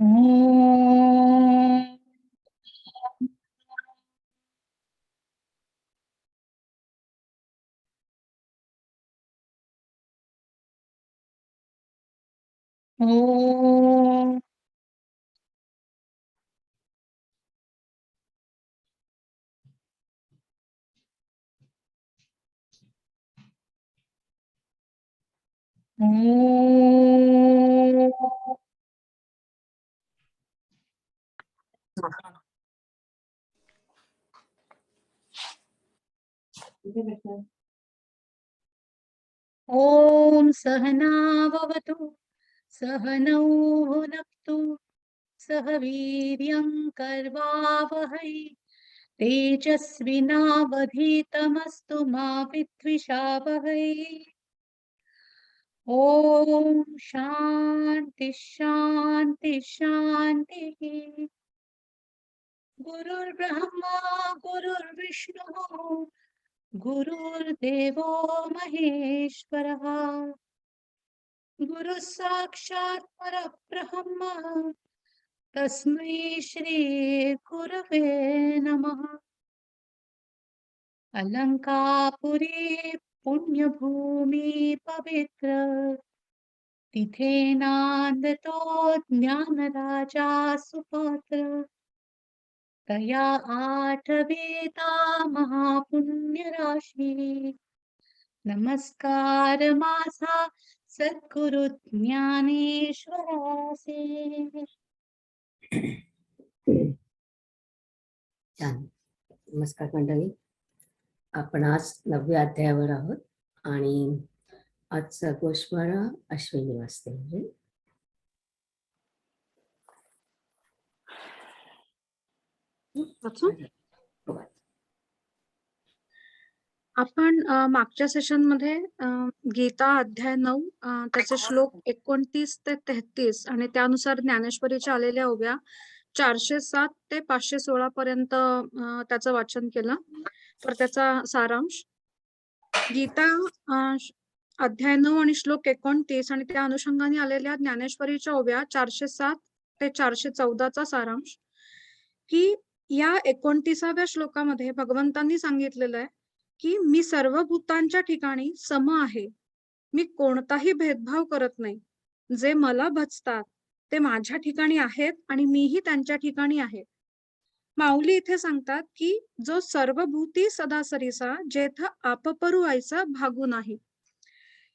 ॐ ॐ ॐ सहना भवतु सहनौ भुनक्तु सह वीर्यं कर्वावहै तेजस्विनावधीतमस्तु मा विद्विषावहै। ॐ शान्ति शान्ति शान्तिः। गुरुर्ब्रह्मा गुरुर्विष्णुः गुरुर्देवो महेश्वरः गुरुः साक्षात् परब्रह्म तस्मै श्री गुरवे नमः। अलंकापुरी पुण्यभूमि पवित्र तिथे नांदतो ज्ञानराजा सुपुत्र तया आठवेता महापुण्यराशी नमस्कार माझा सद्गुरु ज्ञानेश्वरासे। छान. नमस्कार मंडळी, आपण आज 9व्या अध्यायावर आहोत आणि आजचा गोष्वारा अश्विनी वाजते. म्हणजे आपण मागच्या सेशन मध्ये गीता अध्याय 9 त्याचे श्लोक 29 ते 33 आणि त्यानुसार ज्ञानेश्वरीच्या आलेल्या ओव्या 407 ते 516 पर्यंत त्याचं वाचन केलं. तर त्याचा सारांश, गीता अध्याय 9 आणि श्लोक 29 आणि त्या अनुषंगाने आलेल्या ज्ञानेश्वरीच्या ओव्या 407 ते 414चा सारांश, की या 29व्या श्लोकामध्ये भगवंतांनी सांगितलेलं आहे की मी सर्व भूतांच्या ठिकाणी सम आहे, मी कोणताही भेदभाव करत नाही, जे मला भजतात ते माझ्या ठिकाणी आहेत आणि मीही त्यांच्या ठिकाणी आहे. माऊली इथे सांगतात की जो सर्वभूती सदा सरीसा जेथ आपपरू व्हायचा भागू नाही.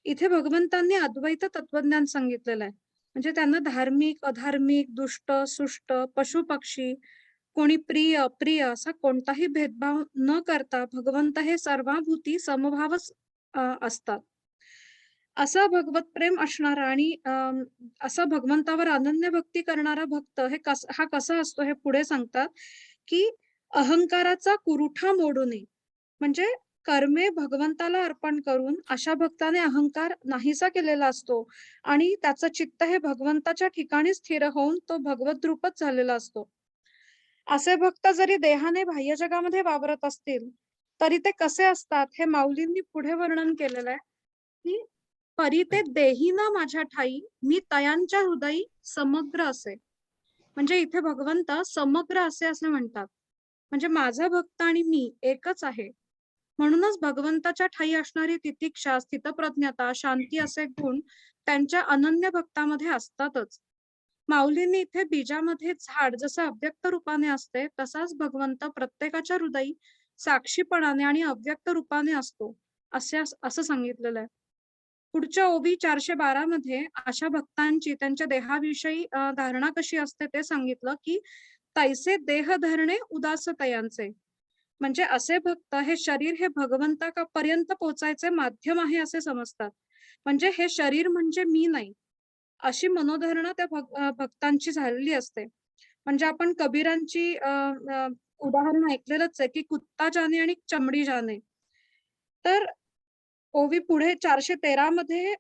इथे भगवंतांनी अद्वैत तत्वज्ञान सांगितलेलं आहे. म्हणजे त्यांना धार्मिक अधार्मिक दुष्ट सुष्ट पशु पक्षी कोणी प्रिय अप्रिय असा कोणताही भेदभाव न करता भगवंत हे सर्वभूती समभावच असतात. असा भगवत प्रेम असणारा आणि असा भगवंतावर अनन्य भक्ती करणारा भक्त हा कसा असतो हे पुढे सांगतात की अहंकाराचा कुरुठा मोडू नये, म्हणजे कर्मे भगवंताला अर्पण करून अशा भक्ताने अहंकार नाहीसा केलेला असतो आणि त्याचं चित्त हे भगवंताच्या ठिकाणी स्थिर होऊन तो भगवत रूपच झालेला असतो. असे भक्त जरी देहाने बाह्य जगामध्ये वावरत असतील तरी ते कसे असतात हे माऊलींनी पुढे वर्णन केलेलं आहे की परी ते देही ना माझ्या ठाई मी तयांच्या हृदयी समग्र असे. म्हणजे इथे भगवंत समग्र असे म्हणतात, म्हणजे माझा भक्त आणि मी एकच आहे. म्हणूनच भगवंताच्या ठाई असणारी तितिक्षा स्थितप्रज्ञता शांती असे गुण त्यांच्या अनन्य भक्तामध्ये असतातच. माऊलींनी इथे बीजामध्ये झाड जसं अव्यक्त रूपाने असते तसाच भगवंत प्रत्येकाच्या हृदयी साक्षीपणाने आणि अव्यक्त रूपाने असतो असं सांगितलेलं आहे. पुढच्या ओवी 412 मध्ये अशा भक्तांची त्यांच्या देहाविषयी धारणा कशी असते ते सांगितलं की तैसे देह धरणे उदास तयांचे. म्हणजे असे भक्त हे शरीर हे भगवंतापर्यंत पोहोचायचे माध्यम आहे असे समजतात. म्हणजे हे शरीर म्हणजे मी नाही अशी मनोधारणा त्या भक्तांची झालेली असते. म्हणजे आपण कबीरांची उदाहरण ऐकलेलंच आहे की कुत्ता जाने आणि चमडी जाने. तर ओवी पुढे 413 मध्ये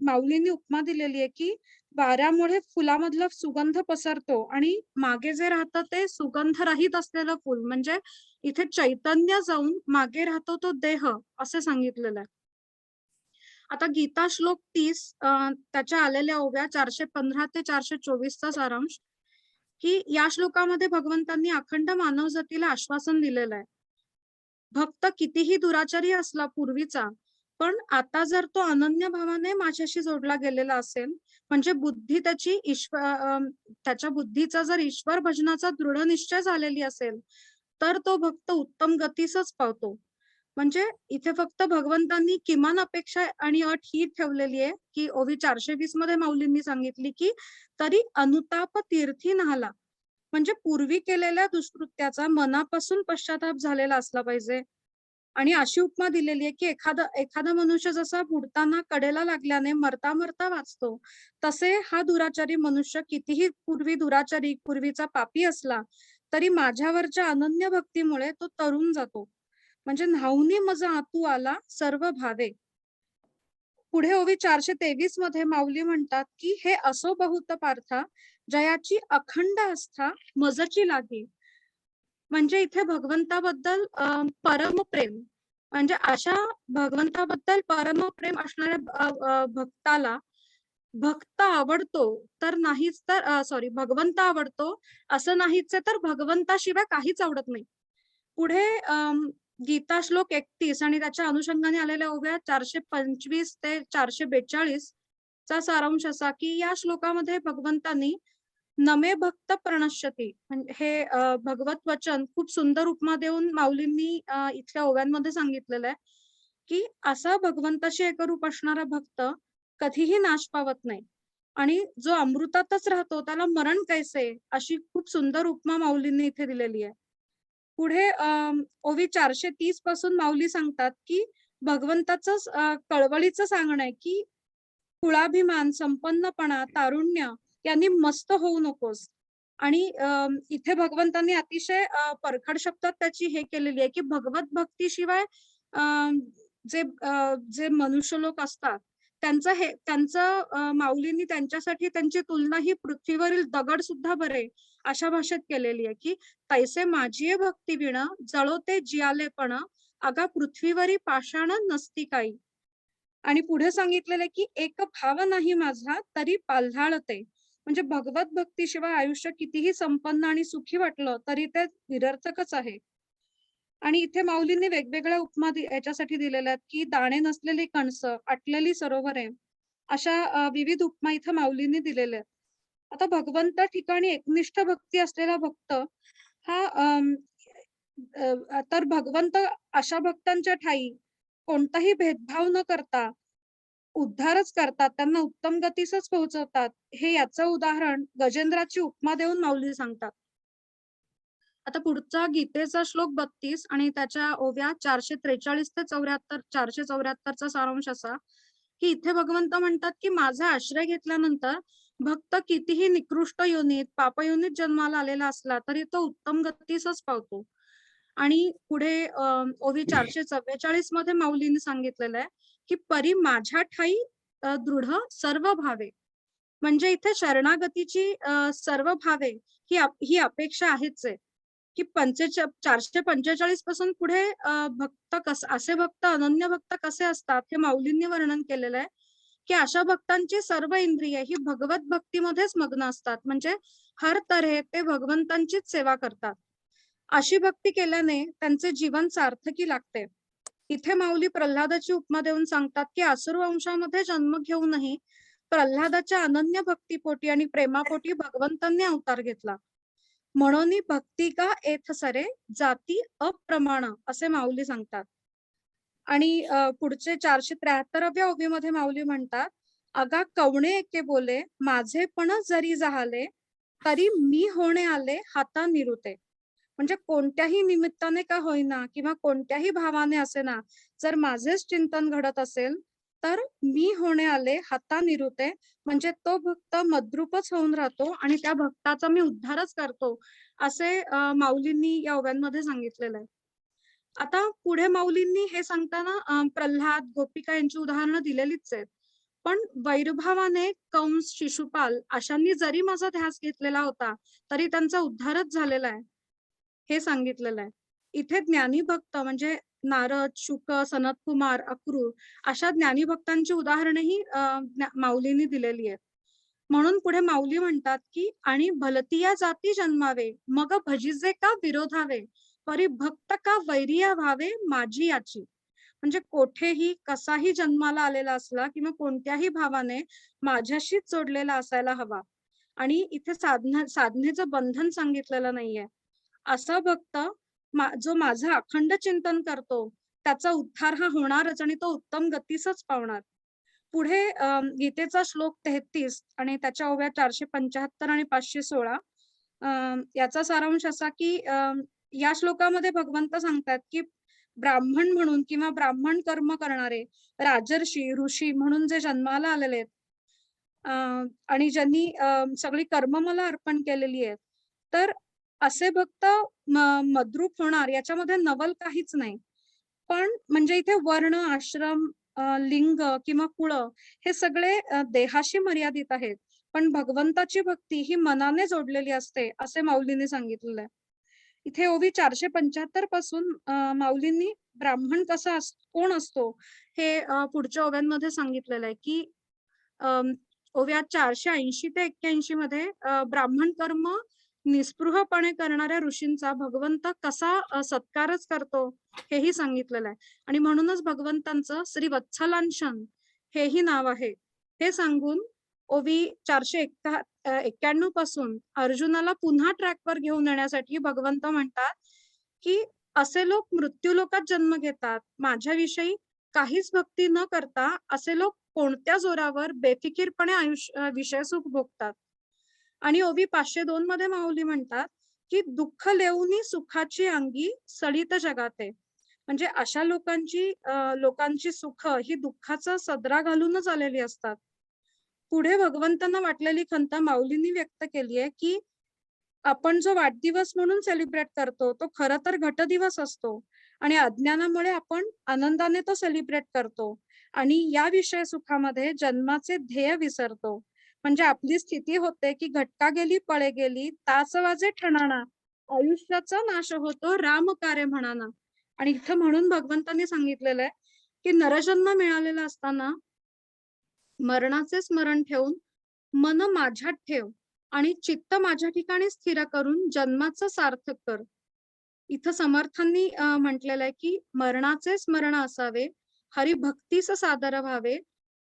माऊलींनी उपमा दिलेली आहे की वाऱ्यामुळे फुलामधला सुगंध पसरतो आणि मागे जे राहतं ते सुगंध रहित असलेलं फुल, म्हणजे इथे चैतन्य जाऊन मागे राहतो तो देह असे सांगितलेलं आहे. आता गीता श्लोक 30 त्याच्या आलेल्या ओव्या 415 ते 424चा सारांश, की या श्लोकामध्ये भगवंतांनी अखंड मानवजातीला आश्वासन दिलेलं आहे. भक्त कितीही दुराचारी असला पूर्वीचा, पण आता जर तो अनन्य भावाने माझ्याशी जोडला गेलेला असेल, म्हणजे बुद्धी त्याची त्याच्या बुद्धीचा जर ईश्वर भजनाचा दृढ निश्चय झालेली असेल, तर तो भक्त उत्तम गतीसच पावतो. म्हणजे इथे फक्त भगवंतांनी किमान अपेक्षा आणि अट ही ठेवलेली आहे, की ओवी 420 मध्ये माऊलींनी सांगितली, की तरी अनुताप तीर्थी न्हाला. म्हणजे पूर्वी केलेल्या दुष्कृत्याचा मनापासून पश्चाताप झालेला असला पाहिजे. आणि अशी उपमा दिलेली आहे, की एखादा एखादा मनुष्य जसा बुडताना कडेला लागल्याने मरता मरता वाचतो, तसे हा दुराचारी मनुष्य कितीही पूर्वी दुराचारी, पूर्वीचा पापी असला, तरी माझ्यावरच्या अनन्य भक्तीमुळे तो तरून जातो. म्हणजे न्हाऊनी मज आतू आला सर्व भावे. पुढे ओवी 423 मध्ये माऊली म्हणतात, की हे असो बहुत पार्था, जयाची अखंड आस्था मजची लागे. म्हणजे इथे भगवंताबद्दल परमप्रेम, म्हणजे अशा भगवंताबद्दल परमप्रेम असणाऱ्या भक्ताला भक्त आवडतो तर नाहीच तर सॉरी भगवंत आवडतो असं नाहीच आहे, तर भगवंताशिवाय काहीच आवडत नाही. पुढे गीता श्लोक 31 आणि त्याच्या अनुषंगाने आलेल्या ओव्या 425 ते 442 चा सारांश असा, की या श्लोकामध्ये भगवंतांनी नमे भक्त प्रणश्यती म्हणजे हे भगवत वचन खूप सुंदर उपमा देऊन माऊलींनी इथल्या ओव्यांमध्ये सांगितलेलं आहे, की असा भगवंताशी एकरूप असणारा भक्त कधीही नाश पावत नाही आणि जो अमृतातच राहतो त्याला मरण कैसे, अशी खूप सुंदर उपमा माऊलींनी इथे दिलेली आहे. पुढे ओवी 430 पासून माऊली सांगतात, की भगवंताचं कळवळीचं सांगणं आहे, की कुळाभिमान, संपन्नपणा, तारुण्य यांनी मस्त होऊ नकोस. आणि इथे भगवंतांनी अतिशय परखड शब्दात त्याची हे केलेली आहे, की भगवत भक्तीशिवाय जे मनुष्य लोक असतात त्यांचं माऊलींनी त्यांच्यासाठी त्यांची तुलना ही पृथ्वीवरील दगड सुद्धा बरे अशा भाषेत केलेली आहे, की तैसे माझी भक्ती विण जळोते जियालेपण, अगा पृथ्वीवरी पाषाण नसती काही. आणि पुढे सांगितलेलं की एक भाव नाही माझा तरी पाल्हाळते. म्हणजे भगवत भक्तीशिवाय आयुष्य कितीही संपन्न आणि सुखी वाटलं तरी ते निरर्थकच आहे. आणि इथे माऊलींनी वेगवेगळ्या उपमा याच्यासाठी दिलेल्या आहेत, की दाणे नसलेली कणसं, आटलेली सरोवरे, अशा विविध उपमा इथे माऊलींनी दिलेल्या आहेत. आता भगवंत ठिकाणी एकनिष्ठ भक्ती असलेला भक्त हा तर भगवंत अशा भक्तांच्या ठाई कोणताही भेदभाव न करता उद्धारच करतात, त्यांना उत्तम गतीसच पोहोचवतात. हे याचं उदाहरण गजेंद्राची उपमा देऊन माऊली सांगतात. आता पुढचा गीतेचा श्लोक 32 आणि त्याच्या ओव्या 443 ते 74 474 चा सारांश असा, की इथे भगवंत म्हणतात, की माझा आश्रय घेतल्यानंतर भक्त कितीही निकृष्ट योनीत, पापयोनीत जन्माला आलेला असला तरी तो उत्तम गतीसच पावतो. आणि पुढे ओवी 444 मध्ये माऊलीने सांगितलेलं आहे, की परी माझ्या ठाई दृढ सर्व भावे. म्हणजे इथे शरणागतीची सर्व भावे ही अपेक्षा आहेच आहे, की 445 पासून पुढे असे भक्त अनन्य भक्त कसे असतात हे माऊलींनी वर्णन केलेलं आहे, की अशा भक्तांची सर्व इंद्रिय ही भगवत भक्तीमध्येच मग्न असतात. म्हणजे हर तऱ्हे ते भगवंतांचीच सेवा करतात. अशी भक्ती केल्याने त्यांचे जीवन सार्थकी लागते. इथे माऊली प्रल्हादाची उपमा देऊन सांगतात, की असुर वंशामध्ये जन्म घेऊनही प्रल्हादाच्या अनन्य भक्तीपोटी आणि प्रेमापोटी भगवंतांनी अवतार घेतला. म्हणून भक्ती का एथ सरे जाती अप्रमाण असे माऊली सांगतात. आणि पुढचे 473व्या ओवीमध्ये माऊली म्हणतात, अगा कवणे एके बोले माझे पण जरी जहाले, तरी मी होणे आले हाता निरुते. म्हणजे कोणत्याही निमित्ताने का होईना किंवा कोणत्याही भावाने असेना, जर माझेच चिंतन घडत असेल तर मी होणे आले हाता निरुते. म्हणजे तो भक्त मद्रूपच होऊन राहतो आणि त्या भक्ताचा मी उद्धारच करतो, असे माऊलींनी या ओव्यांमध्ये सांगितलेलं आहे. आता पुढे माऊलींनी हे सांगताना प्रल्हाद, गोपिका यांची उदाहरणं दिलेलीच आहेत. पण वैरभावाने कंस, शिशुपाल अशांनी जरी माझा ध्यास घेतलेला होता तरी त्यांचा उद्धारच झालेला आहे, हे सांगितलेलं आहे. इथे ज्ञानी भक्त म्हणजे नारद, शुक, सनत कुमार, अक्रूर अशा ज्ञानी भक्तांची उदाहरणेही माऊलींनी दिलेली आहेत. म्हणून पुढे माऊली म्हणतात की आणि भलतिया जाती जन्मावे मग भजिजे का विरोधावे परी भक्त का वैरिया व्हावे माझी याची. म्हणजे कोठेही कसाही जन्माला आलेला असला किंवा कोणत्याही भावाने माझ्याशीच जोडलेला असायला हवा. आणि इथे साधनेचं बंधन सांगितलेलं नाहीये. असा भक्त जो माझं अखंड चिंतन करतो त्याचा उद्धार हा होणारच आणि तो उत्तम गतीसच पावणार. पुढे गीतेचा श्लोक 33 आणि त्याच्या ओव्या 475 आणि 516 याचा सारांश असा की या श्लोकामध्ये भगवंत सांगतात की ब्राह्मण म्हणून किंवा ब्राह्मण कर्म करणारे राजर्षी ऋषी म्हणून जे जन्माला आलेले आहेत आणि ज्यांनी सगळी कर्म मला अर्पण केलेली आहेत, तर असे भक्त मद्रूप होणार याच्यामध्ये नवल काहीच नाही. पण म्हणजे इथे वर्ण, आश्रम, लिंग किंवा कुळ हे सगळे देहाशी मर्यादित आहेत. पण भगवंताची भक्ती ही मनाने जोडलेली असते, असे माऊलींनी सांगितलेलं आहे. इथे ओवी 475 पासून माऊलींनी ब्राह्मण कोण असतो हे पुढच्या ओव्यांमध्ये सांगितलेलं आहे की ओव्या 480 ते 81 मध्ये ब्राह्मण कर्म निस्पृहपणे करणाऱ्या ऋषींचा भगवंत कसा सत्कारच करतो हेही सांगितलेलं आहे. आणि म्हणूनच भगवंतांचं श्री वत्सलांशन हेही नाव आहे. हे सांगून ओवी 491 पासून अर्जुनाला पुन्हा ट्रॅकवर घेऊन येण्यासाठी भगवंत म्हणतात की असे लोक मृत्यूलोकात जन्म घेतात, माझ्याविषयी काहीच भक्ती न करता असे लोक कोणत्या जोरावर बेफिकीरपणे विषय सुख भोगतात. आणि ओवी 502 मध्ये माऊली म्हणतात की दुःख लेऊनी सुखाची अंगी सळीत जगाते. म्हणजे अशा लोकांची सुख ही दुःखाचा सदरा घालूनच आलेली असतात. पुढे भगवंतांना वाटलेली खंत माऊलींनी व्यक्त केली आहे की आपण जो वाढदिवस म्हणून सेलिब्रेट करतो तो खरं तर घटदिवस असतो आणि अज्ञानामुळे आपण आनंदाने तो सेलिब्रेट करतो आणि या विषय सुखामध्ये जन्माचे ध्येय विसरतो. म्हणजे आपली स्थिती होते की घटका गेली पळे गेली ताच वाजे ठणाणा आयुष्याचा नाश होतो राम कार्य म्हणाना. आणि इथं म्हणून भगवंतांनी सांगितलेलं आहे की नरजन्म मिळालेला असताना मरणाचे स्मरण ठेवून मन माझ्यात ठेव आणि चित्त माझ्या ठिकाणी स्थिर करून जन्माचं सार्थक कर. इथं समर्थांनी म्हटलेलं आहे की मरणाचे स्मरण असावे हरिभक्तीस सादर व्हावे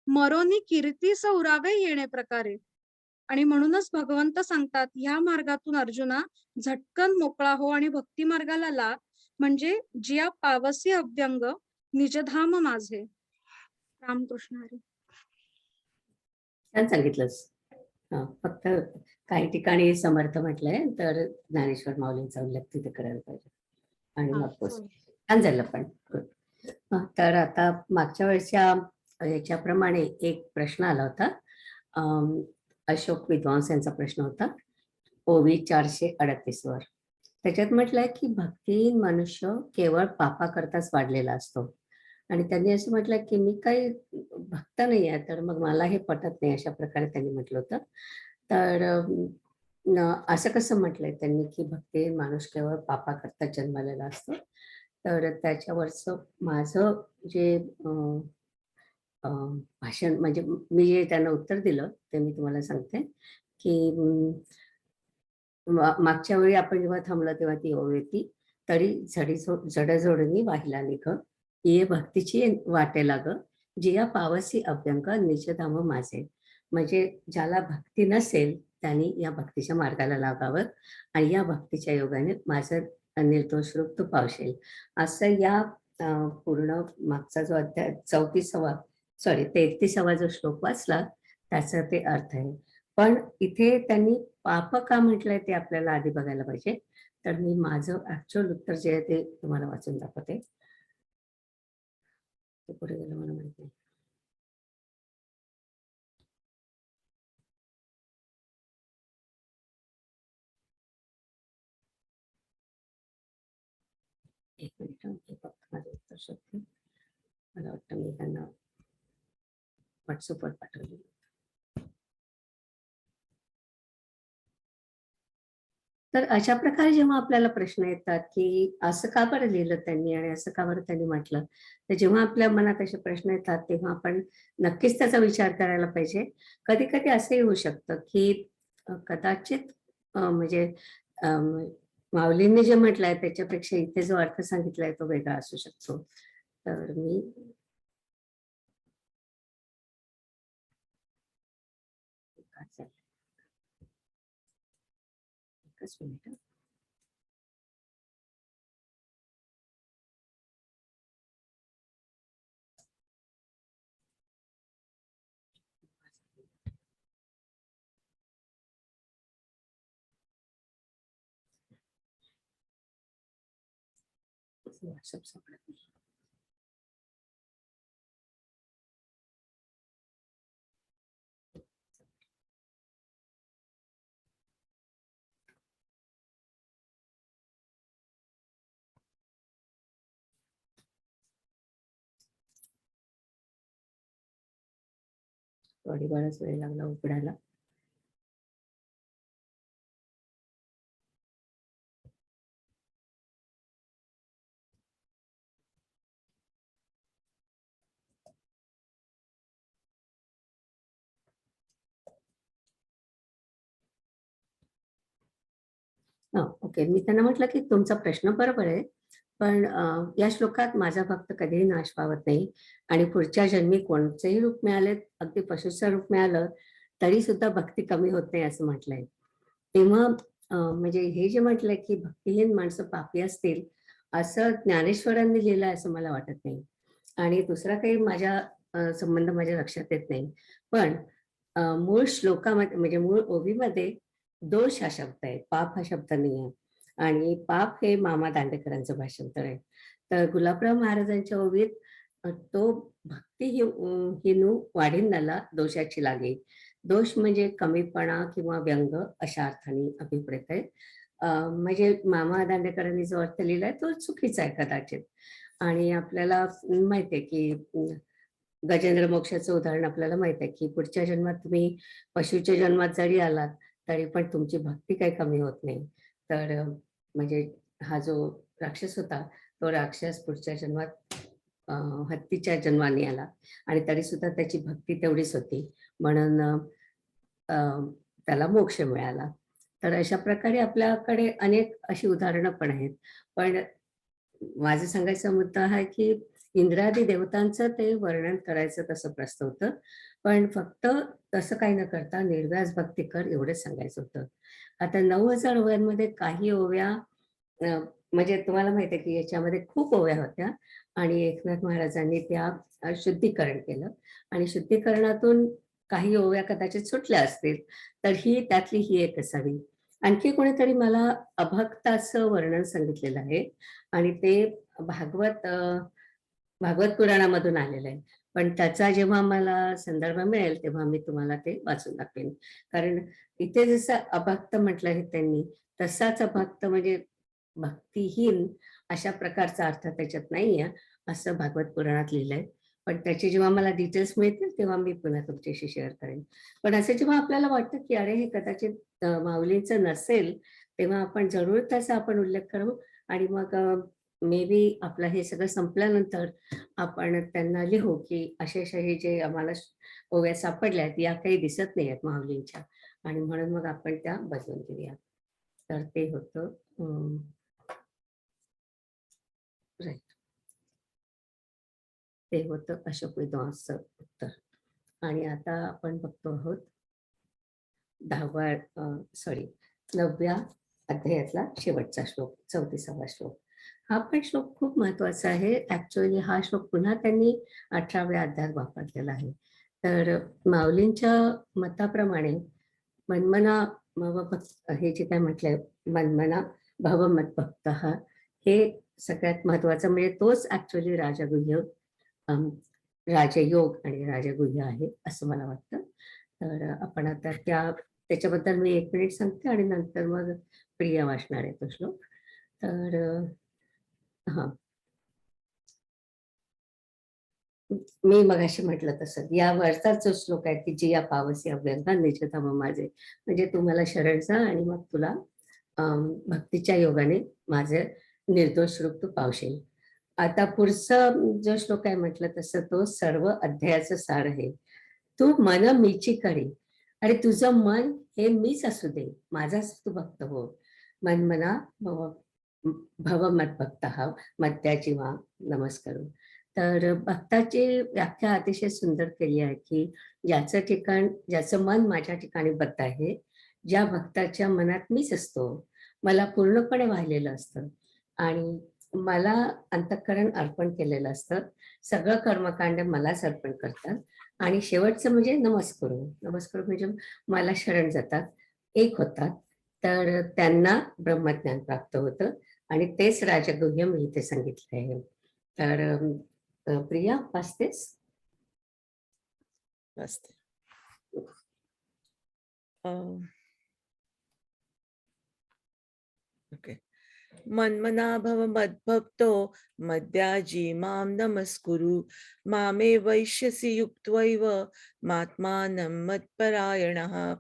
मरोनी कीर्तीस उरावे येणे प्रकारे. आणि म्हणूनच भगवंत सांगतात ह्या मार्गातून अर्जुना झटकन मोकळा हो आणि भक्ती मार्गाला लाग म्हणजे जिया पावसी अव्यंग निजधाम माझे. रामकृष्ण हरी. छान सांगितलंस. फक्त काही ठिकाणी समर्थ म्हटलंय तर ज्ञानेश्वर माऊलींचा उल्लेख तिथे करायला पाहिजे आणि मग पोस्ट छान झालं. पण तर आता मागच्या वेळच्या याच्याप्रमाणे एक प्रश्न आला होता. अशोक विद्वांस यांचा प्रश्न होता ओवी 438 वर. त्याच्यात म्हटलंय की भक्तिहीन मनुष्य केवळ पापा करताच वाढलेला असतो आणि त्यांनी असं म्हटलं की मी काही भक्त नाही आहे तर मग मला हे पटत नाही, अशा प्रकारे त्यांनी म्हटलं होतं. तर असं कसं म्हटलंय त्यांनी की भक्तिहीन माणूस केवळ पापा करता जन्मलेला असतो. तर त्याच्यावरचं माझं जे भाषण म्हणजे मी जे त्यांना उत्तर दिलं ते मी तुम्हाला सांगते की मागच्या वेळी आपण जेव्हा थांबलो तेव्हा ती ओवी होती तरी जडजोडणी वाहिला निघ ये भक्तीची वाटे लाग जिया पावसी अभ्यंक निजधाम माझे. म्हणजे ज्याला भक्ती नसेल त्यांनी या भक्तीच्या मार्गाला लागावं आणि या भक्तीच्या योगाने माझं निर्दोष रूप तू पावशील. असं या पूर्ण मागचा जो अध्याय 33वा जो श्लोक वाचला त्याचा ते अर्थ आहे. पण इथे त्यांनी पाप का म्हटलंय ते आपल्याला आधी बघायला पाहिजे. तर मी माझं ऍक्च्युअल उत्तर जे आहे ते तुम्हाला वाचून दाखवते. ते पुढे गेलं मला माहित नाही. एक मिनिट मी फक्त माझं उत्तर शोधते. मला वाटतं मी त्यांना व्हॉट्सअपवर पाठवले. तर अशा प्रकारे जेव्हा आपल्याला प्रश्न येतात, की असं का बरं लिहिलं त्यांनी आणि असं का बरं त्यांनी म्हटलं? तर जेव्हा आपल्या मनात असे प्रश्न येतात, तेव्हा आपण नक्कीच त्याचा विचार करायला पाहिजे. कधी-कधी असंही होऊ शकतं, की कदाचित म्हणजे माऊलींनी जे म्हटलंय त्याच्यापेक्षा इथे जो अर्थ सांगितलाय तो वेगळा असू शकतो. तर मी एकच मिनिट. WhatsApp सापडत नाही. थोडी बराच वेळ लागला उघडायला. ओके. मी त्यांना म्हटलं, की तुमचा प्रश्न बरोबर आहे. पण या श्लोकात माझा भक्त कधीही नाश पावत नाही आणि पुढच्या जन्मी कोणतेही रूप मिळाले, अगदी पशुचं रूप मिळालं, तरी सुद्धा भक्ती कमी होत नाही असं म्हटलंय. तेव्हा म्हणजे हे जे म्हटलंय, की भक्तिहीन माणसं पापी असतील, असं ज्ञानेश्वरांनी लिहिलंय असं मला वाटत नाही. आणि दुसरा काही माझ्या संबंध माझ्या लक्षात येत नाही. पण मूळ श्लोकामध्ये म्हणजे मूळ ओवीमध्ये दोष हा शब्द आहे, पाप हा शब्द नाहीये. आणि पाप हे मामा दांडेकरांचं भाषांतर आहे. तर गुलाबराव महाराजांच्या ओवीत तो भक्ती हिनू वाढींनाला दोषाची लागे. दोष म्हणजे कमीपणा किंवा व्यंग अशा अर्थाने अभिप्रेत आहे. म्हणजे मामा दांडेकरांनी जो अर्थ लिहिलाय तो चुकीचा आहे कदाचित. आणि आपल्याला माहिती आहे की गजेंद्र मोक्षाचं उदाहरण आपल्याला माहित आहे की पुढच्या जन्मात तुम्ही पशुच्या जन्मात जरी आलात तरी पण तुमची भक्ती काही कमी होत नाही. तर म्हणजे हा जो राक्षस होता तो राक्षस पुढच्या जन्मात हत्तीच्या जन्माने आला आणि तरी सुद्धा त्याची भक्ती तेवढीच होती म्हणून त्याला मोक्ष मिळाला. तर अशा प्रकारे आपल्याकडे अनेक अशी उदाहरणं पण आहेत. पण माझं सांगायचा मुद्दा हा की इंद्रादी देवतांचं ते वर्णन करायचं तसं प्रस्त होतं. पण फक्त तसं काही न करता निर्व्याज भक्ती कर एवढंच सांगायचं होतं. आता 9,000 ओव्यांमध्ये काही ओव्या म्हणजे तुम्हाला माहिती आहे की याच्यामध्ये खूप ओव्या होत्या आणि एकनाथ महाराजांनी त्या शुद्धीकरण केलं आणि शुद्धीकरणातून काही ओव्या कदाचित सुटल्या असतील, तर ही त्यातली ही एक असावी. आणखी कोणीतरी मला अभक्ताचं वर्णन सांगितलेलं आहे आणि ते भागवत पुराणामधून आलेलं आहे. पण त्याचा जेव्हा मला संदर्भ मिळेल तेव्हा मी तुम्हाला ते वाचून दाखवेन. कारण इथे जसं अभक्त म्हटलं आहे त्यांनी, तसाच अभक्त म्हणजे भक्तिहीन अशा प्रकारचा अर्थ त्याच्यात नाहीये, असं भागवत पुराणात लिहिलंय. पण त्याचे जेव्हा मला डिटेल्स मिळतील तेव्हा मी पुन्हा तुमच्याशी शेअर करेन. पण असं जेव्हा आपल्याला वाटतं की अरे हे कदाचित माऊलींचं नसेल, तेव्हा आपण जरूर त्याचा आपण उल्लेख करू आणि मग मे बी आपलं हे सगळं संपल्यानंतर आपण त्यांना लिहू की असे हे जे आम्हाला ओव्या सापडल्यात या काही दिसत नाही आहेत माऊलींच्या आणि म्हणून मग आपण त्या बदलून देऊया. तर ते होतं राईट. ते होतं अशोक विद्वांसचं उत्तर. आणि आता आपण बघतो आहोत 9व्या अध्यायातला शेवटचा श्लोक 34वा श्लोक. हा पण श्लोक खूप महत्वाचा आहे. ऍक्च्युअली हा श्लोक पुन्हा त्यांनी 18व्या अध्यायात वापरलेला आहे. तर माऊलींच्या मताप्रमाणे मनमना भक्त हे जे काय म्हटलंय मनमना भवमत भक्त हे सगळ्यात महत्वाचं म्हणजे तोच ऍक्च्युअली राजगुह्य राजयोग आणि राजगुह्य आहे असं मला वाटतं. तर आपण आता त्याच्याबद्दल मी 1 मिनिट सांगते आणि नंतर मग प्रिया वाचणार आहे तो श्लोक. तर हा मी मगाशी म्हटलं तसं या वरचा जो श्लोक आहे की जी या पावसी अव्यंगा निजधाम माझे, म्हणजे तू मला शरण जा आणि मग तुला भक्तीच्या योगाने माझं निर्दोष रूप तू पावशील. आता पुढचा जो श्लोक आहे म्हटलं तसं तो सर्व अध्यायाचं सार आहे. तू मन मीची करी आणि तुझं मन हे मीच असू दे, माझाच तू भक्त हो. मन मना भव मत भक्त हा मत्याची वा नमस्कारू. तर भक्ताची व्याख्या अतिशय सुंदर केली आहे की ज्याचं मन माझ्या ठिकाणी बद्ध आहे, ज्या भक्ताच्या मनात मीच असतो, मला पूर्णपणे वाहिलेलं असतं आणि मला अंतःकरण अर्पण केलेलं असतं. सगळं कर्मकांड मलाच अर्पण करतात आणि शेवटचं म्हणजे नमस्कारू म्हणजे मला शरण जातात, एक होतात, तर त्यांना ब्रह्मज्ञान प्राप्त होतं आणि तेच राजगुह्य मी इथे सांगितलं आहे. तर प्रिया वाचतेस? वाचते. ओके. मन्मना भव मद्भक्तो मद्याजी मां नमस्कुरु मामे वैश्यसि युक्त्वैव मात्मानं मत्परायणः.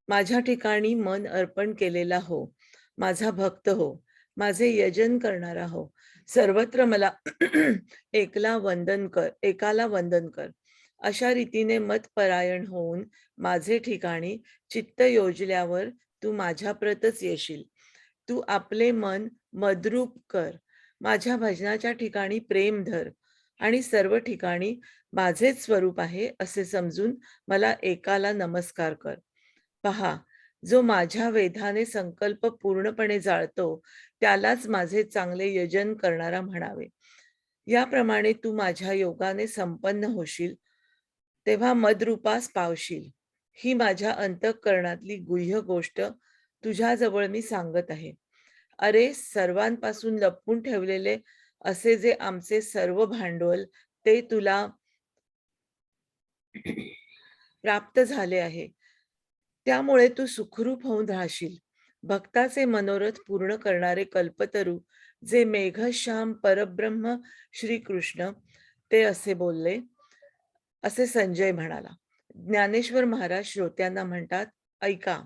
माझ्या ठिकाणी मन अर्पण केलेला हो, माझा भक्त हो, माझे यजन करणारा हो, सर्वत्र मला एकाला वंदन कर. अशा रीतीने मतपरायण होऊन माझे ठिकाणी चित्त योजल्यावर तू माझ्याप्रतच येशील. तू आपले मन मद्रूप कर, माझ्या भजनाच्या ठिकाणी प्रेम धर आणि सर्व ठिकाणी माझेच स्वरूप आहे असे समजून मला एकाला नमस्कार कर. पहा, जो माझ्या वेधाने संकल्प पूर्णपणे जाळतो त्यालाच माझे चांगले यजन करणारा म्हणावे. याप्रमाणे तू माझ्या योगाने संपन्न होशील, तेव्हा मदरूपास पावशील. ही माझ्या अंतःकरणातली गुह्य गोष्ट तुझ्याजवळ मी सांगत आहे. अरे, सर्वांपासून लपवून ठेवलेले असे जे आमचे सर्व भांडवल ते तुला प्राप्त झाले आहे, त्यामुळे तू सुखरूप होऊन राहशील. भक्ताचे मनोरथ पूर्ण करणारे कल्पतरू जे मेघश्याम परब्रह्म श्रीकृष्ण ते असे बोलले, असे संजय म्हणाला. ज्ञानेश्वर महाराज श्रोत्यांना म्हणतात, ऐका.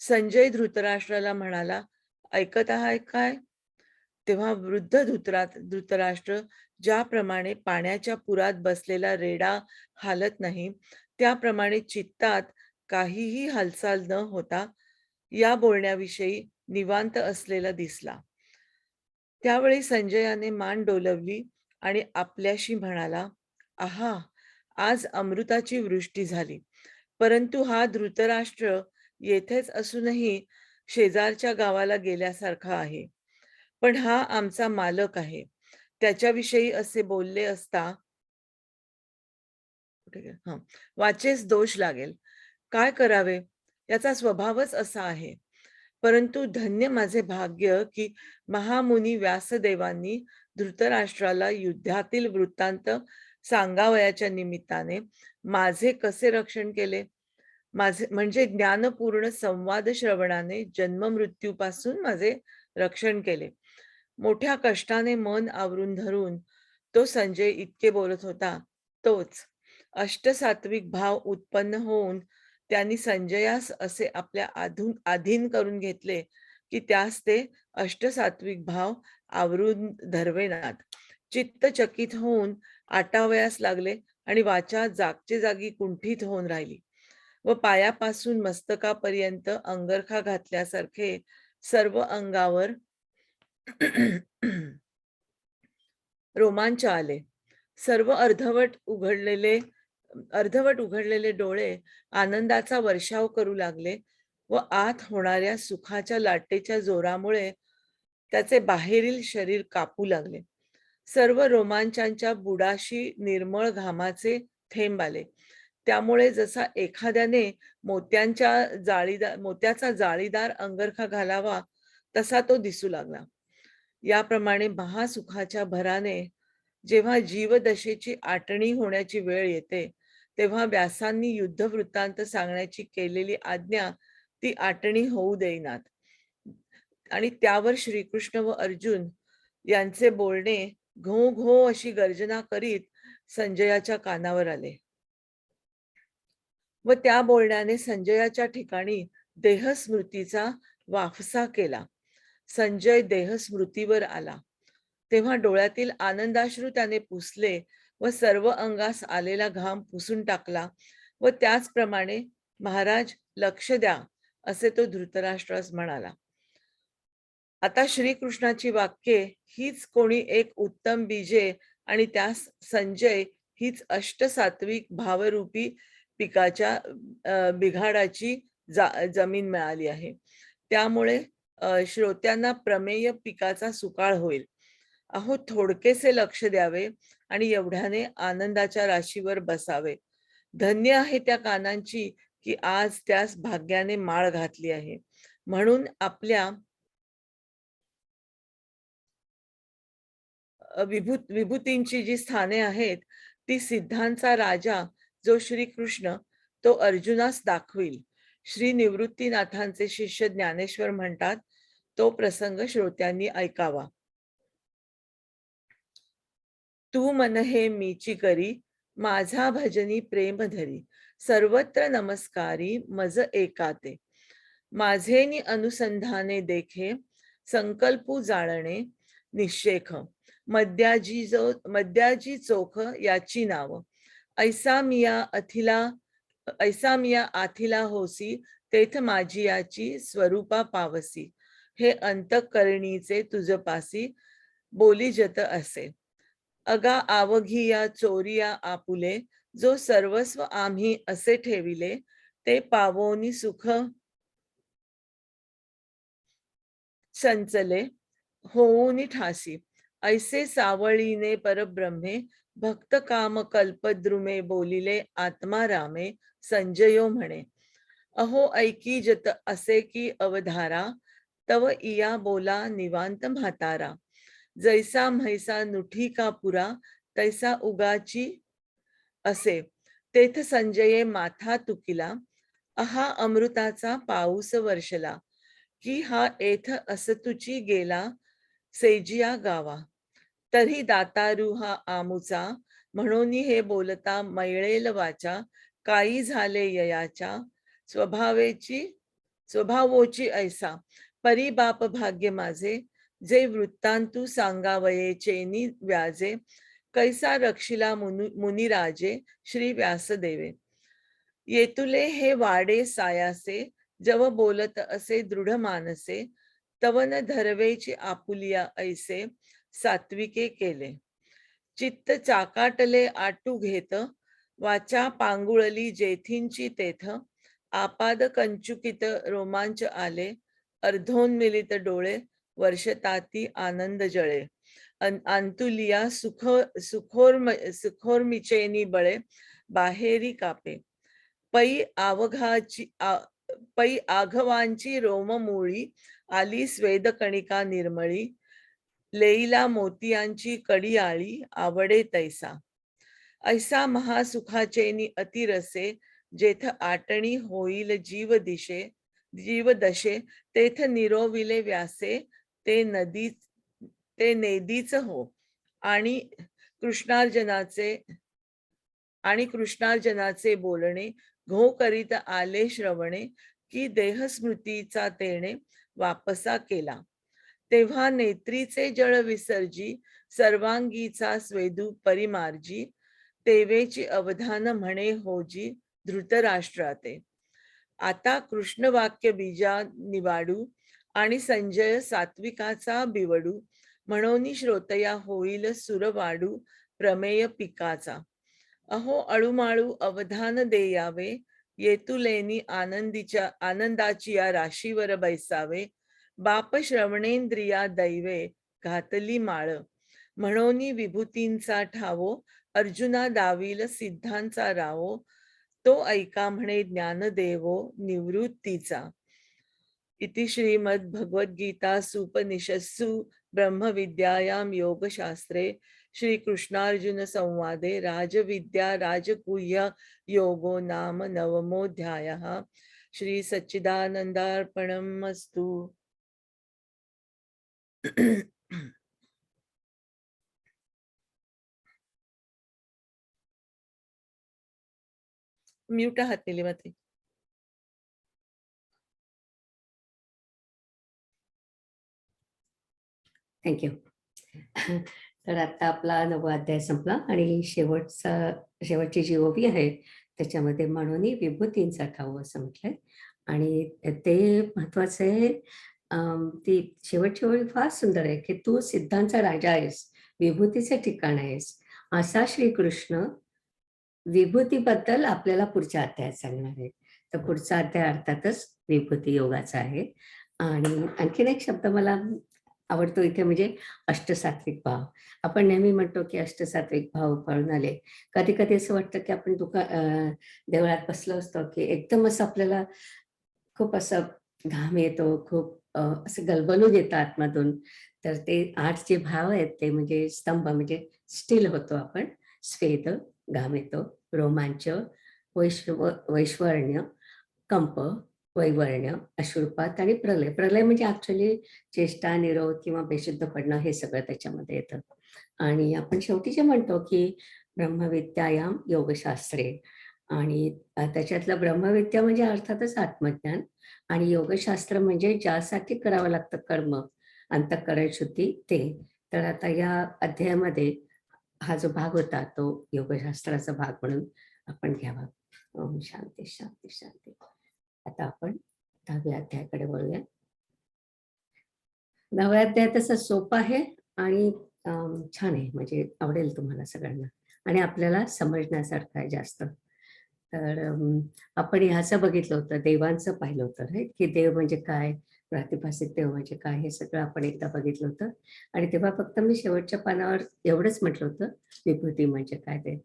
संजय धृतराष्ट्राला म्हणाला, ऐकत आहे काय? तेव्हा वृद्ध धृतराष्ट्र ज्याप्रमाणे पाण्याच्या पुरात बसलेला रेडा हालत नाही, त्याप्रमाणे चित्तात काहीही हालचाल न होता या बोलण्याविषयी निवांत असलेला दिसला. त्यावेळी संजयाने मान डोलवली आणि आपल्याशी म्हणाला, आहा, आज अमृताची वृष्टी झाली. परंतु हा धृतराष्ट्र येथेच असूनही शेजारच्या गावाला गेल्यासारखा आहे. पण हा आमचा मालक आहे, त्याच्याविषयी असे बोलले असता वाचेस दोष लागेल. काय करावे, याचा स्वभावच असा आहे. परंतु धन्य माझे भाग्य की महामुनी व्यासदेवांनी धृतराष्ट्राला युद्धातील वृत्तांत सांगावयाच्या निमित्ताने माझे कसे रक्षण केले. माझे म्हणजे ज्ञानपूर्ण संवाद श्रवणाने जन्म मृत्यूपासून माझे रक्षण केले. मोठ्या कष्टाने मन आवरून धरून तो संजय इतके बोलत होता. तोच अष्टसात्विक भाव उत्पन्न होऊन त्यांनी संजयास असे आपल्या अधीन करून घेतले की त्यास ते अष्टसात्विक भाव आवरून धरवेनात. चित्त चकित होऊन आटावयास लागले आणि वाचा जागचे जागी कुंठित होऊन राहिली व पायापासून मस्तकापर्यंत अंगरखा घातल्यासारखे सर्व अंगावर रोमांच आले. सर्व अर्धवट उघडलेले डोळे आनंदाचा वर्षाव करू लागले व आत होणाऱ्या सुखाच्या लाटेच्या जोरामुळे त्याचे बाहेरील शरीर कापू लागले. सर्व रोमांचांच्या बुडाशी निर्मळ घामाचे थेंब आले. त्यामुळे जसा एखाद्याने मोत्याचा जाळीदार अंगरखा घालावा तसा तो दिसू लागला. याप्रमाणे महासुखाच्या भराने जेव्हा जीवदशेची आटणी होण्याची वेळ येते, तेव्हा व्यासांनी युद्ध वृत्तांत सांगण्याची केलेली आज्ञा ती आटणी होऊ देईनात आणि त्यावर श्रीकृष्ण व अर्जुन यांचे बोलणे घो घो अशी गर्जना करीत संजयाच्या कानावर आले व त्या बोलण्याने संजयाच्या ठिकाणी देहस्मृतीचा वाफसा केला. संजय देहस्मृतीवर आला तेव्हा डोळ्यातील आनंदाश्रू त्याने पुसले व सर्व अंगास आलेला घाम पुसून टाकला व त्याचप्रमाणे महाराज लक्ष द्या असे तो धृतराष्ट्रास म्हणाला. आता श्रीकृष्णाची वाक्ये हीच कोणी एक उत्तम बीजे आणि त्यास संजय हीच अष्टसात्विक भावरूपी पिकाच्या बिघाडाची जमीन मिळाली आहे. त्यामुळे श्रोत्यांना प्रमेय पिकाचा सुकाळ होईल. अहो थोडकेसे लक्ष द्यावे आणि एवढ्याने आनंदाच्या राशीवर बसावे. धन्य आहे त्या कानांची की आज त्यास भाग्याने माळ घातली आहे. म्हणून आपल्या विभूतींची जी स्थाने आहेत ती सिद्धांचा राजा जो श्रीकृष्ण तो अर्जुनास दाखविल. श्री निवृत्तीनाथांचे शिष्य ज्ञानेश्वर म्हणतात, तो प्रसंग श्रोत्यांनी ऐकावा. तू मन हे मीची करी, माझा भजनी प्रेम धरी, सर्वत्र नमस्कारी मज एकाते. माझेनी अनुसंधाने देखे, संकल्पू जाळणे निशेख. मद्याजी चोख याची नाव, ऐसा मिया आथिला होसी, तेथ माझी याची स्वरूपा पावसी. हे अंतःकरणीचे तुझपासी, बोली जत असे. अगा आवघिया चोरिया आपुले, जो सर्वस्व आम्ही असे ठेविले, ते पावोनी सुख संचले होऊनी ठासी. ऐसे सावळीने परब्रह्मे, भक्त काम कल्पद्रुमे बोलिले आत्मारामे. संजयो म्हणे, अहो ऐकी जत असे की अवधारा, तव इया बोला निवांत म्हातारा. जैसा म्हैसा नुठी का पुरा, तैसा उगाची असे. तेथ संजये माथा तुकिला, अहा अमृताचा पाऊस वर्षला. की हा एथ असतुची गेला, सेजिया गावा. तरी दातारू हा आमुचा, म्हणून हे बोलता मैळेल वाचा. काही झाले ययाच्या, स्वभावोची ऐसा. परी बाप भाग्य माझे, जे वृत्तांतू सांगावयेचेनी व्याजे. कैसा रक्षिला मुनिराजे, श्री व्यासदेवे. येतुले हे वाडे सायासे, जव बोलत असे दृढ मानसे. तवन धरवेची आपुलिया ऐसे, सात्विके केले. चित्त चाकाटले आटू घेत, वाचा पांगुळली जेथींची तेथ. आपाद कंचुकित रोमांच आले, अर्धोन्मिलित डोळे वर्षताती आनंद जळे. अंतुलिया सुखोर्मिचेनी बळे, बाहेरी कापे. पै आघवांची रोममूळी, आली स्वेदकणिका निर्मळी. लेईला मोतियांची कडियाळी, आवडे तैसा. ऐसा महासुखाचेनी अतिरसे, जेथ आटणी होईल जीव दशे. तेथ निरोविले व्यासे, ते नेदीच हो. आणि कृष्णार्जनाचे बोलणे, घो करीत आले श्रवणे. की देहस्मृतीचा तेणे वापसा केला. तेव्हा नेत्रीचे जळ विसर्जी, सर्वांगीचा स्वेदू परिमार्जी. तेवेची अवधान म्हणे होजी, धृतराष्ट्राते. आता कृष्ण वाक्य बीजा निवाडू, आणि संजय सात्विकाचा बिवडू. म्हणून श्रोतया होईल सुरवाडू, प्रमेय पिकाचा. अहो अळूमाळू अवधान देयावे, येतुलेनी आनंदाची या राशीवर बैसावे. बाप श्रवणेंद्रिया दैवे, घातली माळ. म्हणून विभूतींचा ठावो, अर्जुना दावील सिद्धांचा रावो. तो ऐका म्हणे ज्ञानदेवो निवृत्तीचा. इति श्रीमद् भगवद्गीता सूपनिषत्सु ब्रह्मविद्यायां योगशास्त्रे श्रीकृष्णार्जुन संवादे राजविद्या राजगुह्य योगो नाम नवमोऽध्यायः. श्री सच्चिदानंदार्पणमस्तु. म्यूट आहात निलिमाताई. थँक्यू. तर आता आपला 9वा अध्याय संपला आणि शेवटची जी ओवी आहे त्याच्यामध्ये म्हणूनही विभूतींचा ठाऊ असं म्हटलंय आणि ते महत्वाचं आहे. ती शेवटची ओवी फार सुंदर आहे की तू सिद्धांचा राजा आहेस, विभूतीचे ठिकाण आहेस. असा श्रीकृष्ण विभूतीबद्दल आपल्याला पुढच्या अध्यायात सांगणार आहे. तर पुढचा अध्याय अर्थातच विभूती योगाचा आहे. आणि आणखीन एक शब्द मला आवडतो इथे म्हणजे अष्टसात्विक भाव. आपण नेहमी म्हणतो की अष्टसात्विक भाव पळून आले. कधी कधी असं वाटतं की आपण देवळात बसलो असतो की एकदम असं आपल्याला खूप असं घाम येतो, खूप असं गलबलून येतं आतमधून. तर ते 8 जे भाव आहेत ते म्हणजे स्तंभ म्हणजे स्टील होतो आपण, स्वेद, घाम येतो, रोमांच, वैश्वर्ण्य, कंप, वैवर्ण्य, अश्रुपात आणि प्रलय. प्रलय म्हणजे ऍक्च्युअली चेष्टा, निरोध किंवा बेशुद्ध पडणं हे सगळं त्याच्यामध्ये येतं. आणि आपण शेवटी जे म्हणतो की ब्रह्मविद्यायाम योगशास्त्रे आणि त्याच्यातलं ब्रह्मविद्या म्हणजे अर्थातच आत्मज्ञान आणि योगशास्त्र म्हणजे ज्यासाठी करावं लागतं कर्म, अंतःकरण शुद्धी ते. तर आता या अध्यायामध्ये हा जो भाग होता तो योगशास्त्राचा भाग म्हणून आपण घ्यावा. ओम शांती शांती शांती. आता आपण 10व्या अध्यायाकडे वळूया. 9व्या अध्याय तसं सोपं आहे आणि छान आहे, म्हणजे आवडेल तुम्हाला सगळ्यांना आणि आपल्याला समजण्यासारखं आहे जास्त. तर आपण ह्याचं बघितलं होतं, देवांचं पाहिलं होतं राईट, की देव म्हणजे काय, प्रातिभासिक देव म्हणजे काय, हे सगळं आपण एकदा बघितलं होतं. आणि तेव्हा फक्त मी शेवटच्या पानावर एवढंच म्हटलं होतं, विभूती म्हणजे काय ते.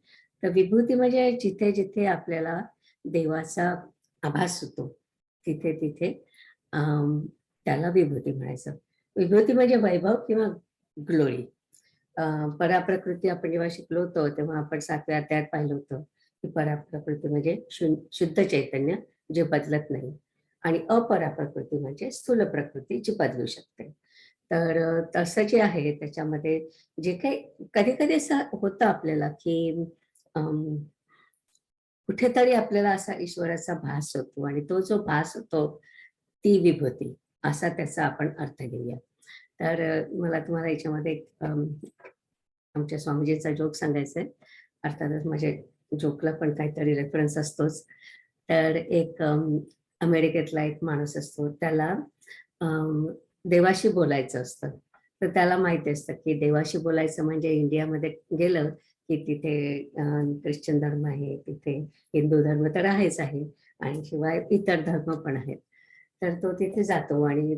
तर विभूती म्हणजे जिथे जिथे आपल्याला देवाचा आभास होतो तिथे तिथे त्याला विभूती म्हणायचं. विभूती म्हणजे वैभव किंवा ग्लोरी. पराप्रकृती आपण जेव्हा शिकलो होतो तेव्हा आपण 7व्या अध्यायात पाहिलं होतं की पराप्रकृती म्हणजे शुद्ध चैतन्य जे बदलत नाही आणि अपराप्रकृती म्हणजे स्थूल प्रकृती जी बदलू शकते. तर तसं जे आहे त्याच्यामध्ये जे काही कधी कधी असं होतं आपल्याला की कुठेतरी आपल्याला असा ईश्वराचा भास होतो आणि तो जो भास होतो ती विभूती, असा त्याचा आपण अर्थ घेऊया. तर मला तुम्हाला याच्यामध्ये आमच्या स्वामीजींचा जोक सांगायचा आहे. अर्थातच माझ्या जोकला पण काहीतरी रेफरन्स असतोच. तर एक अमेरिकेतला एक माणूस असतो, त्याला देवाशी बोलायचं असतं. तर त्याला माहिती असतं की देवाशी बोलायचं म्हणजे इंडियामध्ये गेलं की तिथे ख्रिश्चन धर्म आहे, तिथे हिंदू धर्म तर आहेच आहे आणि शिवाय इतर धर्म पण आहेत. तर तो तिथे जातो आणि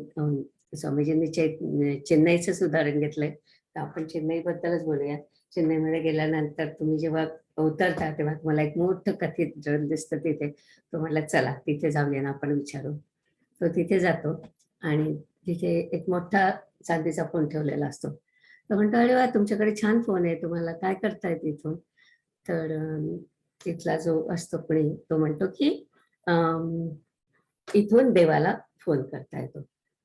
स्वामीजींनी चेन्नईचंच उदाहरण घेतलंय, तर आपण चेन्नईबद्दलच बोलूया. चेन्नईमध्ये गेल्यानंतर तुम्ही जेव्हा उतरता तेव्हा तुम्हाला एक मोठं कॅथेड्रल दिसतं तिथे. तो म्हटला चला तिथे जाऊया ना आपण विचारू. तो तिथे जातो आणि तिथे एक मोठा चांदीचा फोन ठेवलेला असतो. तो म्हणतो अरे वा तुमच्याकडे छान फोन आहे, तुम्हाला काय करता येतं इथून. तर तिथला जो असतो कोणी तो म्हणतो की इथून देवाला फोन करता येतो.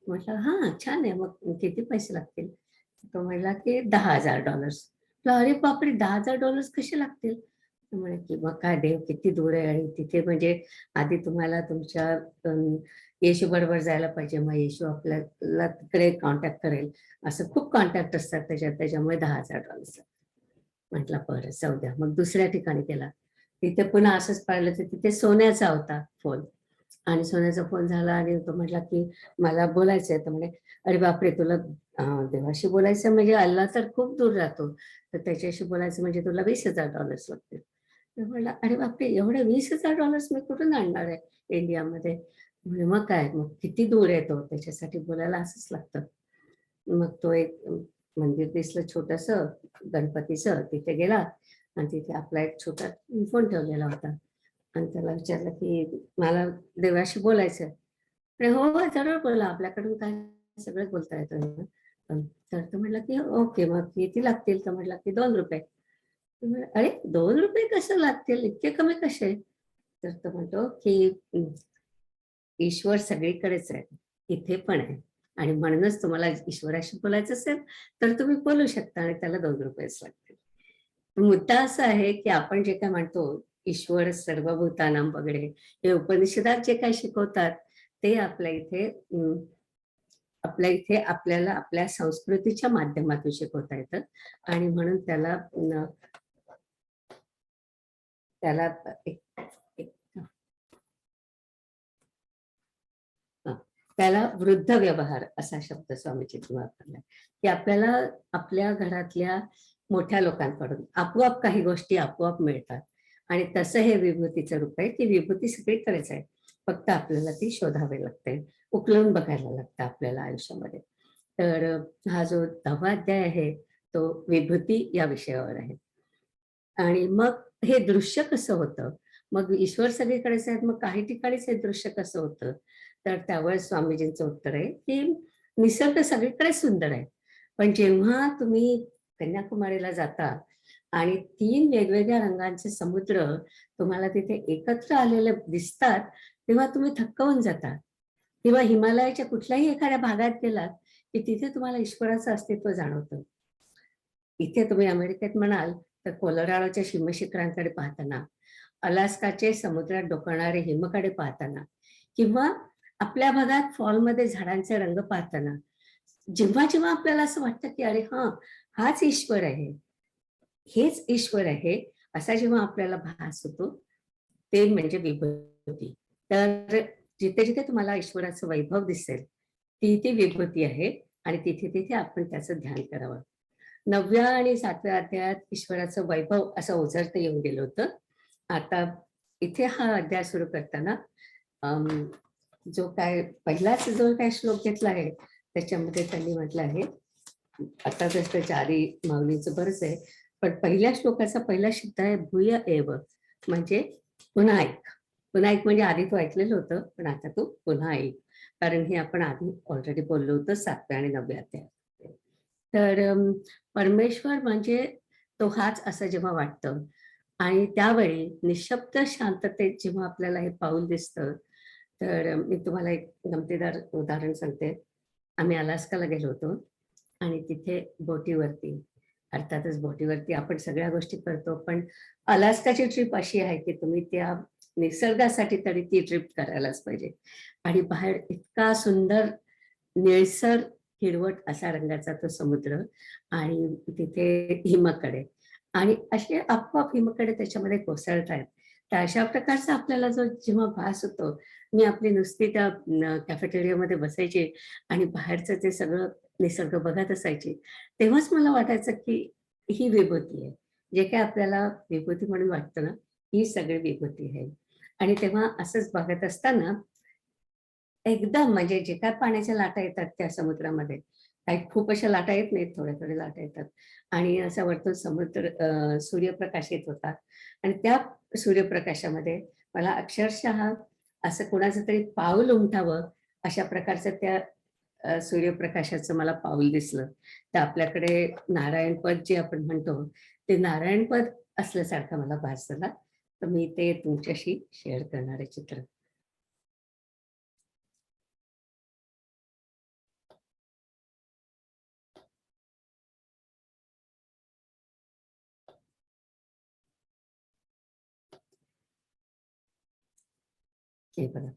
म्हटलं हा छान आहे, मग किती पैसे लागतील. तो म्हणला की $10,000. अरे बापरे, $10,000 कसे लागतील. म्हणे की मग काय देव किती दूर आहे आणि तिथे म्हणजे आधी तुम्हाला तुमच्या येशू बरोबर जायला पाहिजे, मग येशू आपल्याला तिकडे कॉन्टॅक्ट करेल. असं खूप कॉन्टॅक्ट असतात त्याच्यामुळे $10,000. म्हटलं बरं जाऊ द्या. मग दुसऱ्या ठिकाणी गेला, तिथे पुन्हा असंच पाहिलं तर तिथे सोन्याचा होता फोन आणि सोन्याचा फोन झाला आणि तो म्हटला की मला बोलायचंय. तर म्हणे अरे बापरे, तुला देवाशी बोलायचं म्हणजे अल्ला तर खूप दूर राहतो, तर त्याच्याशी बोलायचं म्हणजे तुला $20,000 लागतील. तर म्हटलं अरे बापरे, एवढे $20,000 मी कुठून आणणार आहे इंडियामध्ये. म्हणजे मग काय, मग किती दूर येतो त्याच्यासाठी बोलायला असंच लागतं. मग तो एक मंदिर दिसलं छोटंसं गणपतीचं, तिथे गेला आणि तिथे आपला एक छोटा फोन ठेवलेला होता आणि त्याला विचारलं की मला देवाशी बोलायचं. हो हो, जरूर बोला, आपल्याकडून काय सगळंच बोलता येतं ना. तर तो म्हटला की ओके, मग किती लागतील. तर म्हटला की $2. अरे $2 कसं लागतील, इतके कमी कसे. तर तो म्हणतो की ईश्वर सगळीकडेच आहे, इथे पण आहे आणि म्हणूनच तुम्हाला ईश्वराशी बोलायचं असेल तर तुम्ही बोलू शकता आणि त्याला $2 लागतील. मुद्दा असा आहे की आपण जे काय म्हणतो ईश्वर सर्वभूतानां वगैरे, हे उपनिषदात जे काय शिकवतात ते आपल्या इथे आपल्या इथे आपल्याला आपल्या संस्कृतीच्या माध्यमातून शिकवता येतं आणि म्हणून त्याला त्याला त्याला वृद्ध व्यवहार असा शब्द स्वामीजींनी वापरला, की आपल्याला आपल्या घरातल्या मोठ्या लोकांकडून आपोआप काही गोष्टी आपोआप मिळतात आणि तसं हे विभूतीचं रूप आहे, की विभूती सगळीकडेच आहे, फक्त आपल्याला ती शोधावी लागते, उकलून बघायला लागतं आपल्याला आयुष्यामध्ये. तर हा जो 10वा अध्याय आहे तो विभूती या विषयावर आहे. आणि मग हे दृश्य कसं होतं, मग ईश्वर सगळीकडेच आहेत, मग काही ठिकाणीच हे दृश्य कसं होतं, तर त्यावर स्वामीजींचं उत्तर आहे की निसर्ग सगळीकडे सुंदर आहे, पण जेव्हा तुम्ही कन्याकुमारीला जाता आणि 3 वेगवेगळ्या रंगांचे समुद्र तुम्हाला तिथे एकत्र आलेले दिसतात, तेव्हा तुम्ही थक्क होऊन जाता. किंवा हिमालयाच्या कुठल्याही एखाद्या भागात गेलात की तिथे तुम्हाला ईश्वराचं अस्तित्व जाणवतं. इथे तुम्ही अमेरिकेत म्हणाल तर कोलोराडोच्या हिमशिखरांकडे पाहताना, अलास्काचे समुद्रात डोकावणारे हिमकडे पाहताना किंवा आपल्या भागात फॉलमध्ये झाडांचे रंग पाहताना, जेव्हा जेव्हा आपल्याला असं वाटतं की अरे हाच ईश्वर आहे, हेच ईश्वर आहे, असा जेव्हा आपल्याला भास होतो ते म्हणजे विभूती. तर जिथे जिथे तुम्हाला ईश्वराचं वैभव दिसेल ती ती विभूती आहे आणि तिथे तिथे आपण त्याचं ध्यान करावं. 9व्या आणि 7व्या अध्यायात ईश्वराचं वैभव असं ओझरतं येऊन गेलं होतं. आता इथे हा अध्याय सुरू करताना जो काय पहिलाच जो काय श्लोक घेतला आहे त्याच्यामध्ये त्यांनी म्हटलं आहे, आता जसं चारी माऊलीचं बरंच आहे, पण पहिल्या श्लोकाचा पहिला शब्द आहे भूय एव, म्हणजे पुन्हा ऐक. पुन्हा ऐक म्हणजे आधी तू ऐकलेलं होतं, पण आता तू पुन्हा ऐक, कारण हे आपण आधी ऑलरेडी बोललो होतं 7व्या आणि 9व्या अध्यायात. तर परमेश्वर म्हणजे तो हाच असं जेव्हा वाटतं आणि त्यावेळी निशब्द शांततेत जेव्हा आपल्याला हे पाऊल दिसतं, तर मी तुम्हाला एक गमतीदार उदाहरण सांगते. आम्ही अलास्काला गेलो होतो आणि तिथे बोटीवरती, अर्थातच बोटीवरती आपण सगळ्या गोष्टी करतो, पण अलास्काची ट्रिप अशी आहे की तुम्ही त्या निसर्गासाठी तरी ती ट्रिप करायलाच पाहिजे. आणि बाहेर इतका सुंदर निळसर हिरवट असा रंगाचा तो समुद्र आणि तिथे हिमकडे आणि असे आपोआप हिमकडे त्याच्यामध्ये कोसळतायत. तर अशा प्रकारचा आपल्याला जो जेव्हा भास होतो, मी आपली नुसती त्या कॅफेटेरियामध्ये बसायची आणि बाहेरचं ते सगळं निसर्ग बघत असायची, तेव्हाच मला वाटायचं की ही विभूती आहे. जे काही आपल्याला विभूती म्हणून वाटतं ना, ही सगळी विभूती आहे. आणि तेव्हा असंच बघत असताना एकदम म्हणजे जे काय पाण्याच्या लाटा येतात त्या समुद्रामध्ये, काही खूप अशा लाटा येत नाहीत, थोड्या थोड्या लाटा येतात आणि असा वरतून समुद्र सूर्यप्रकाश येत होता आणि त्या सूर्यप्रकाशामध्ये मला अक्षरशः असं कोणाचं तरी पाऊल उमटावं अशा प्रकारचं त्या सूर्यप्रकाशाचं मला पाऊल दिसलं. तर आपल्याकडे नारायणपद जे आपण म्हणतो ते नारायणपद असल्यासारखं मला भास झाला. तर मी ते तुमच्याशी शेअर करणार आहे चित्र. हे बघा,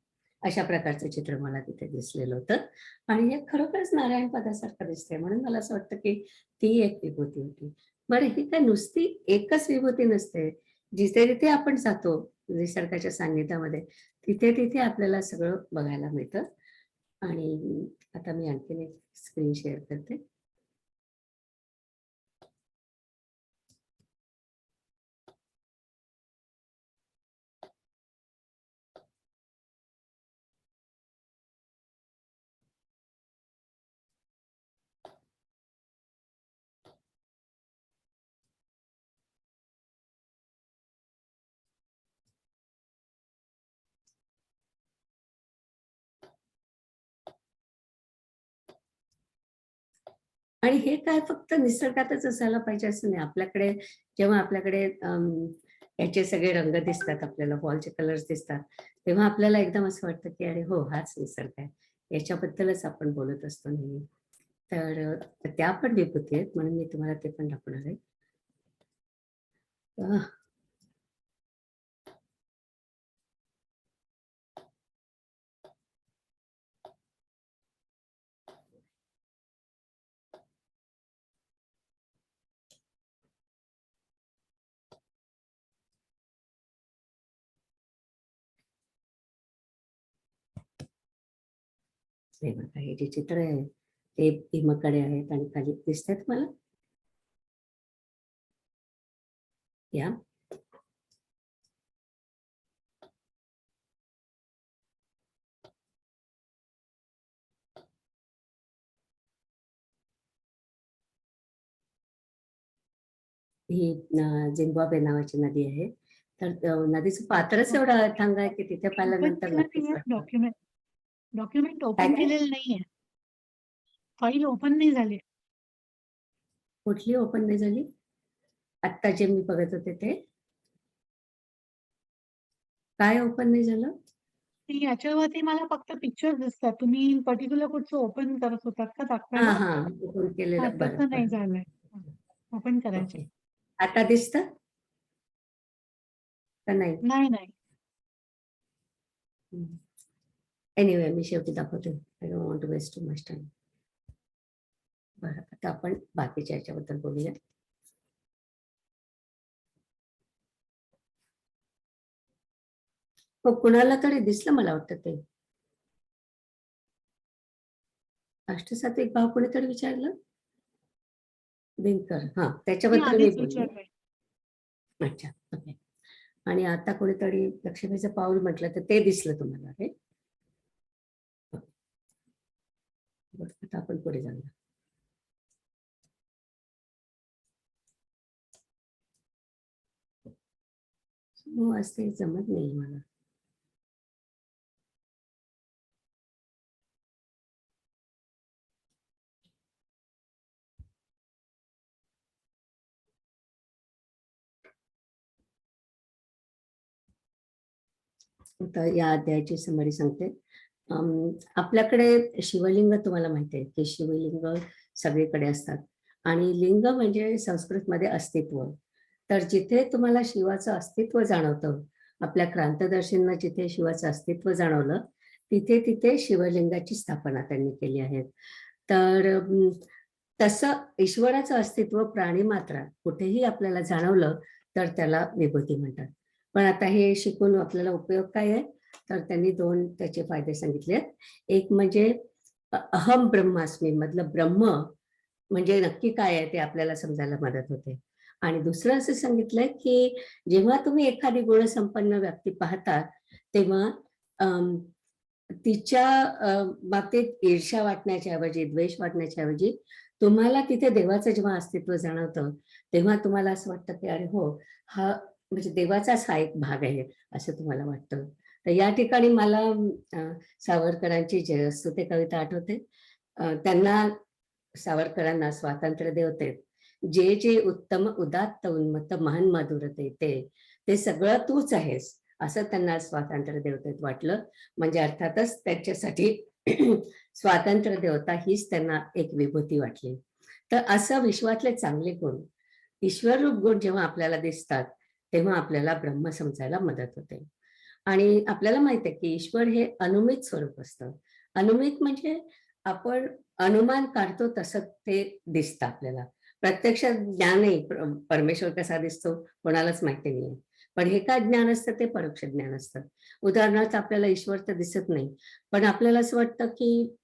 अशा प्रकारचं चित्र मला तिथे दिसलेलं होतं आणि हे खरोखरच नारायण पदासारखं दिसतंय, म्हणून मला असं वाटतं की ती एक विभूती होती. बरं, ही काय नुसती एकच विभूती नसते. जिथे जिथे आपण जातो निसर्गाच्या सान्निध्यामध्ये, तिथे तिथे आपल्याला सगळं बघायला मिळतं. आणि आता मी आणखीन एक स्क्रीन शेअर करते. आणि हे काय फक्त निसर्गातच असायला पाहिजे असं नाही. आपल्याकडे जेव्हा आपल्याकडे याचे सगळे रंग दिसतात, आपल्याला वॉलचे कलर्स दिसतात, तेव्हा आपल्याला एकदम असं वाटतं की अरे हो, हाच निसर्ग आहे, याच्याबद्दलच आपण बोलत असतो नेहमी. तर त्या पण विभूती आहेत, म्हणून मी तुम्हाला ते पण दाखवणार आहे. हे बघा, हे जे चित्र आहे ते भीमाकडे आहेत आणि खाली दिसतात मला या. ही झिम्बाब्वे नावाची नदी आहे. तर नदीचं पात्रच एवढं अथांग आहे की तिथे ओपन पाहिल्यानंतर केलं नक्कीच नाहीये वाटतं. डॉक्युमेंट काय ओपन काय? केलेलं नाहीये. फाईल ओपन नाही झाली. कुठली ओपन नाही झाली? आत्ता जे मी बघत होते ते काय ओपन नाही झालं? याच्यावरती मला फक्त पिक्चर दिसतात. तुम्ही पर्टिक्युलर कुठचं ओपन करत होतात का हा दाखवायला? हा ओपन केलेलं. बरं तसं नाही बरं. झालंय. ओपन करायचे. ओके. आता दिसतं का नाही? नाही. एनिवे मी शेवटी दाखवते. I don't want to waste too much time. बरं, आता आपण बाकीच्या याच्याबद्दल बोलूया. हो, कुणाला तरी दिसलं मला वाटतं ते अष्टसात्विक भाव कोणीतरी विचारलं. दिनकर, हा मी त्याच्याबद्दल मी आधीच बोलले. विचारलंय. अच्छा, ओके. आणि आता कोणीतरी लक्ष्मीचं पाऊल म्हटलं तर ते दिसलं तुम्हाला हे? बरं, आता आपण पुढे जाऊया. हो, असते जमत नाही मला. आता या अध्यायाची समरी सांगते. आपल्याकडे शिवलिंग तुम्हाला माहिती आहे की शिवलिंग सगळीकडे असतात आणि लिंग म्हणजे संस्कृतमध्ये अस्तित्व. तर जिथे तुम्हाला शिवाचं अस्तित्व जाणवतं, आपल्या क्रांतदर्शींना जिथे शिवाचं अस्तित्व जाणवलं तिथे तिथे शिवलिंगाची स्थापना त्यांनी केली आहे. तर तसं ईश्वराचं अस्तित्व प्राणी मात्रात कुठेही आपल्याला जाणवलं तर त्याला विभूती म्हणतात. पण आता हे शिकून आपल्याला उपयोग काय आहे? तर त्यांनी दोन त्याचे फायदे सांगितले. एक म्हणजे अहम ब्रह्मास्मी मधलं ब्रह्म म्हणजे नक्की काय आहे ते आपल्याला समजायला मदत होते. आणि दुसरं असं सांगितलंय की जेव्हा तुम्ही एखादी गुणसंपन्न व्यक्ती पाहता तेव्हा तिच्या बाबतीत ईर्ष्या वाटण्याच्या ऐवजी, द्वेष वाटण्याच्या ऐवजी तुम्हाला तिथे देवाचं जेव्हा अस्तित्व जाणवतं तेव्हा तुम्हाला असं वाटतं की अरे हो, हा म्हणजे देवाचाच हा एक भाग आहे असं तुम्हाला वाटतं. तर या ठिकाणी मला सावरकरांची जयस्तु ते कविता आठवते. त्यांना सावरकरांना स्वातंत्र्य देवतेत जे जे उत्तम उदात्त उन्मत्त महान माधुरते ते सगळं तूच आहेस असं त्यांना स्वातंत्र्य देवतेत वाटलं. म्हणजे अर्थातच त्याच्यासाठी स्वातंत्र्य देवता हीच त्यांना एक विभूती वाटली. तर असं विश्वातले चांगले गुण, ईश्वररूप गुण जेव्हा आपल्याला दिसतात तेव्हा आपल्याला ब्रह्म समजायला मदत होते. आणि आपल्याला माहिती आहे की ईश्वर हे अनुमित स्वरूप असतं. अनुमित म्हणजे आपण अनुमान काढतो तसं ते दिसतं आपल्याला. प्रत्यक्ष ज्ञान नाही, परमेश्वर कसा दिसतो कोणालाच माहिती नाहीये. पण हे काय ज्ञान असतं ते परोक्ष ज्ञान असतं. उदाहरणार्थ आपल्याला ईश्वर तर दिसत नाही, पण आपल्याला असं वाटतं की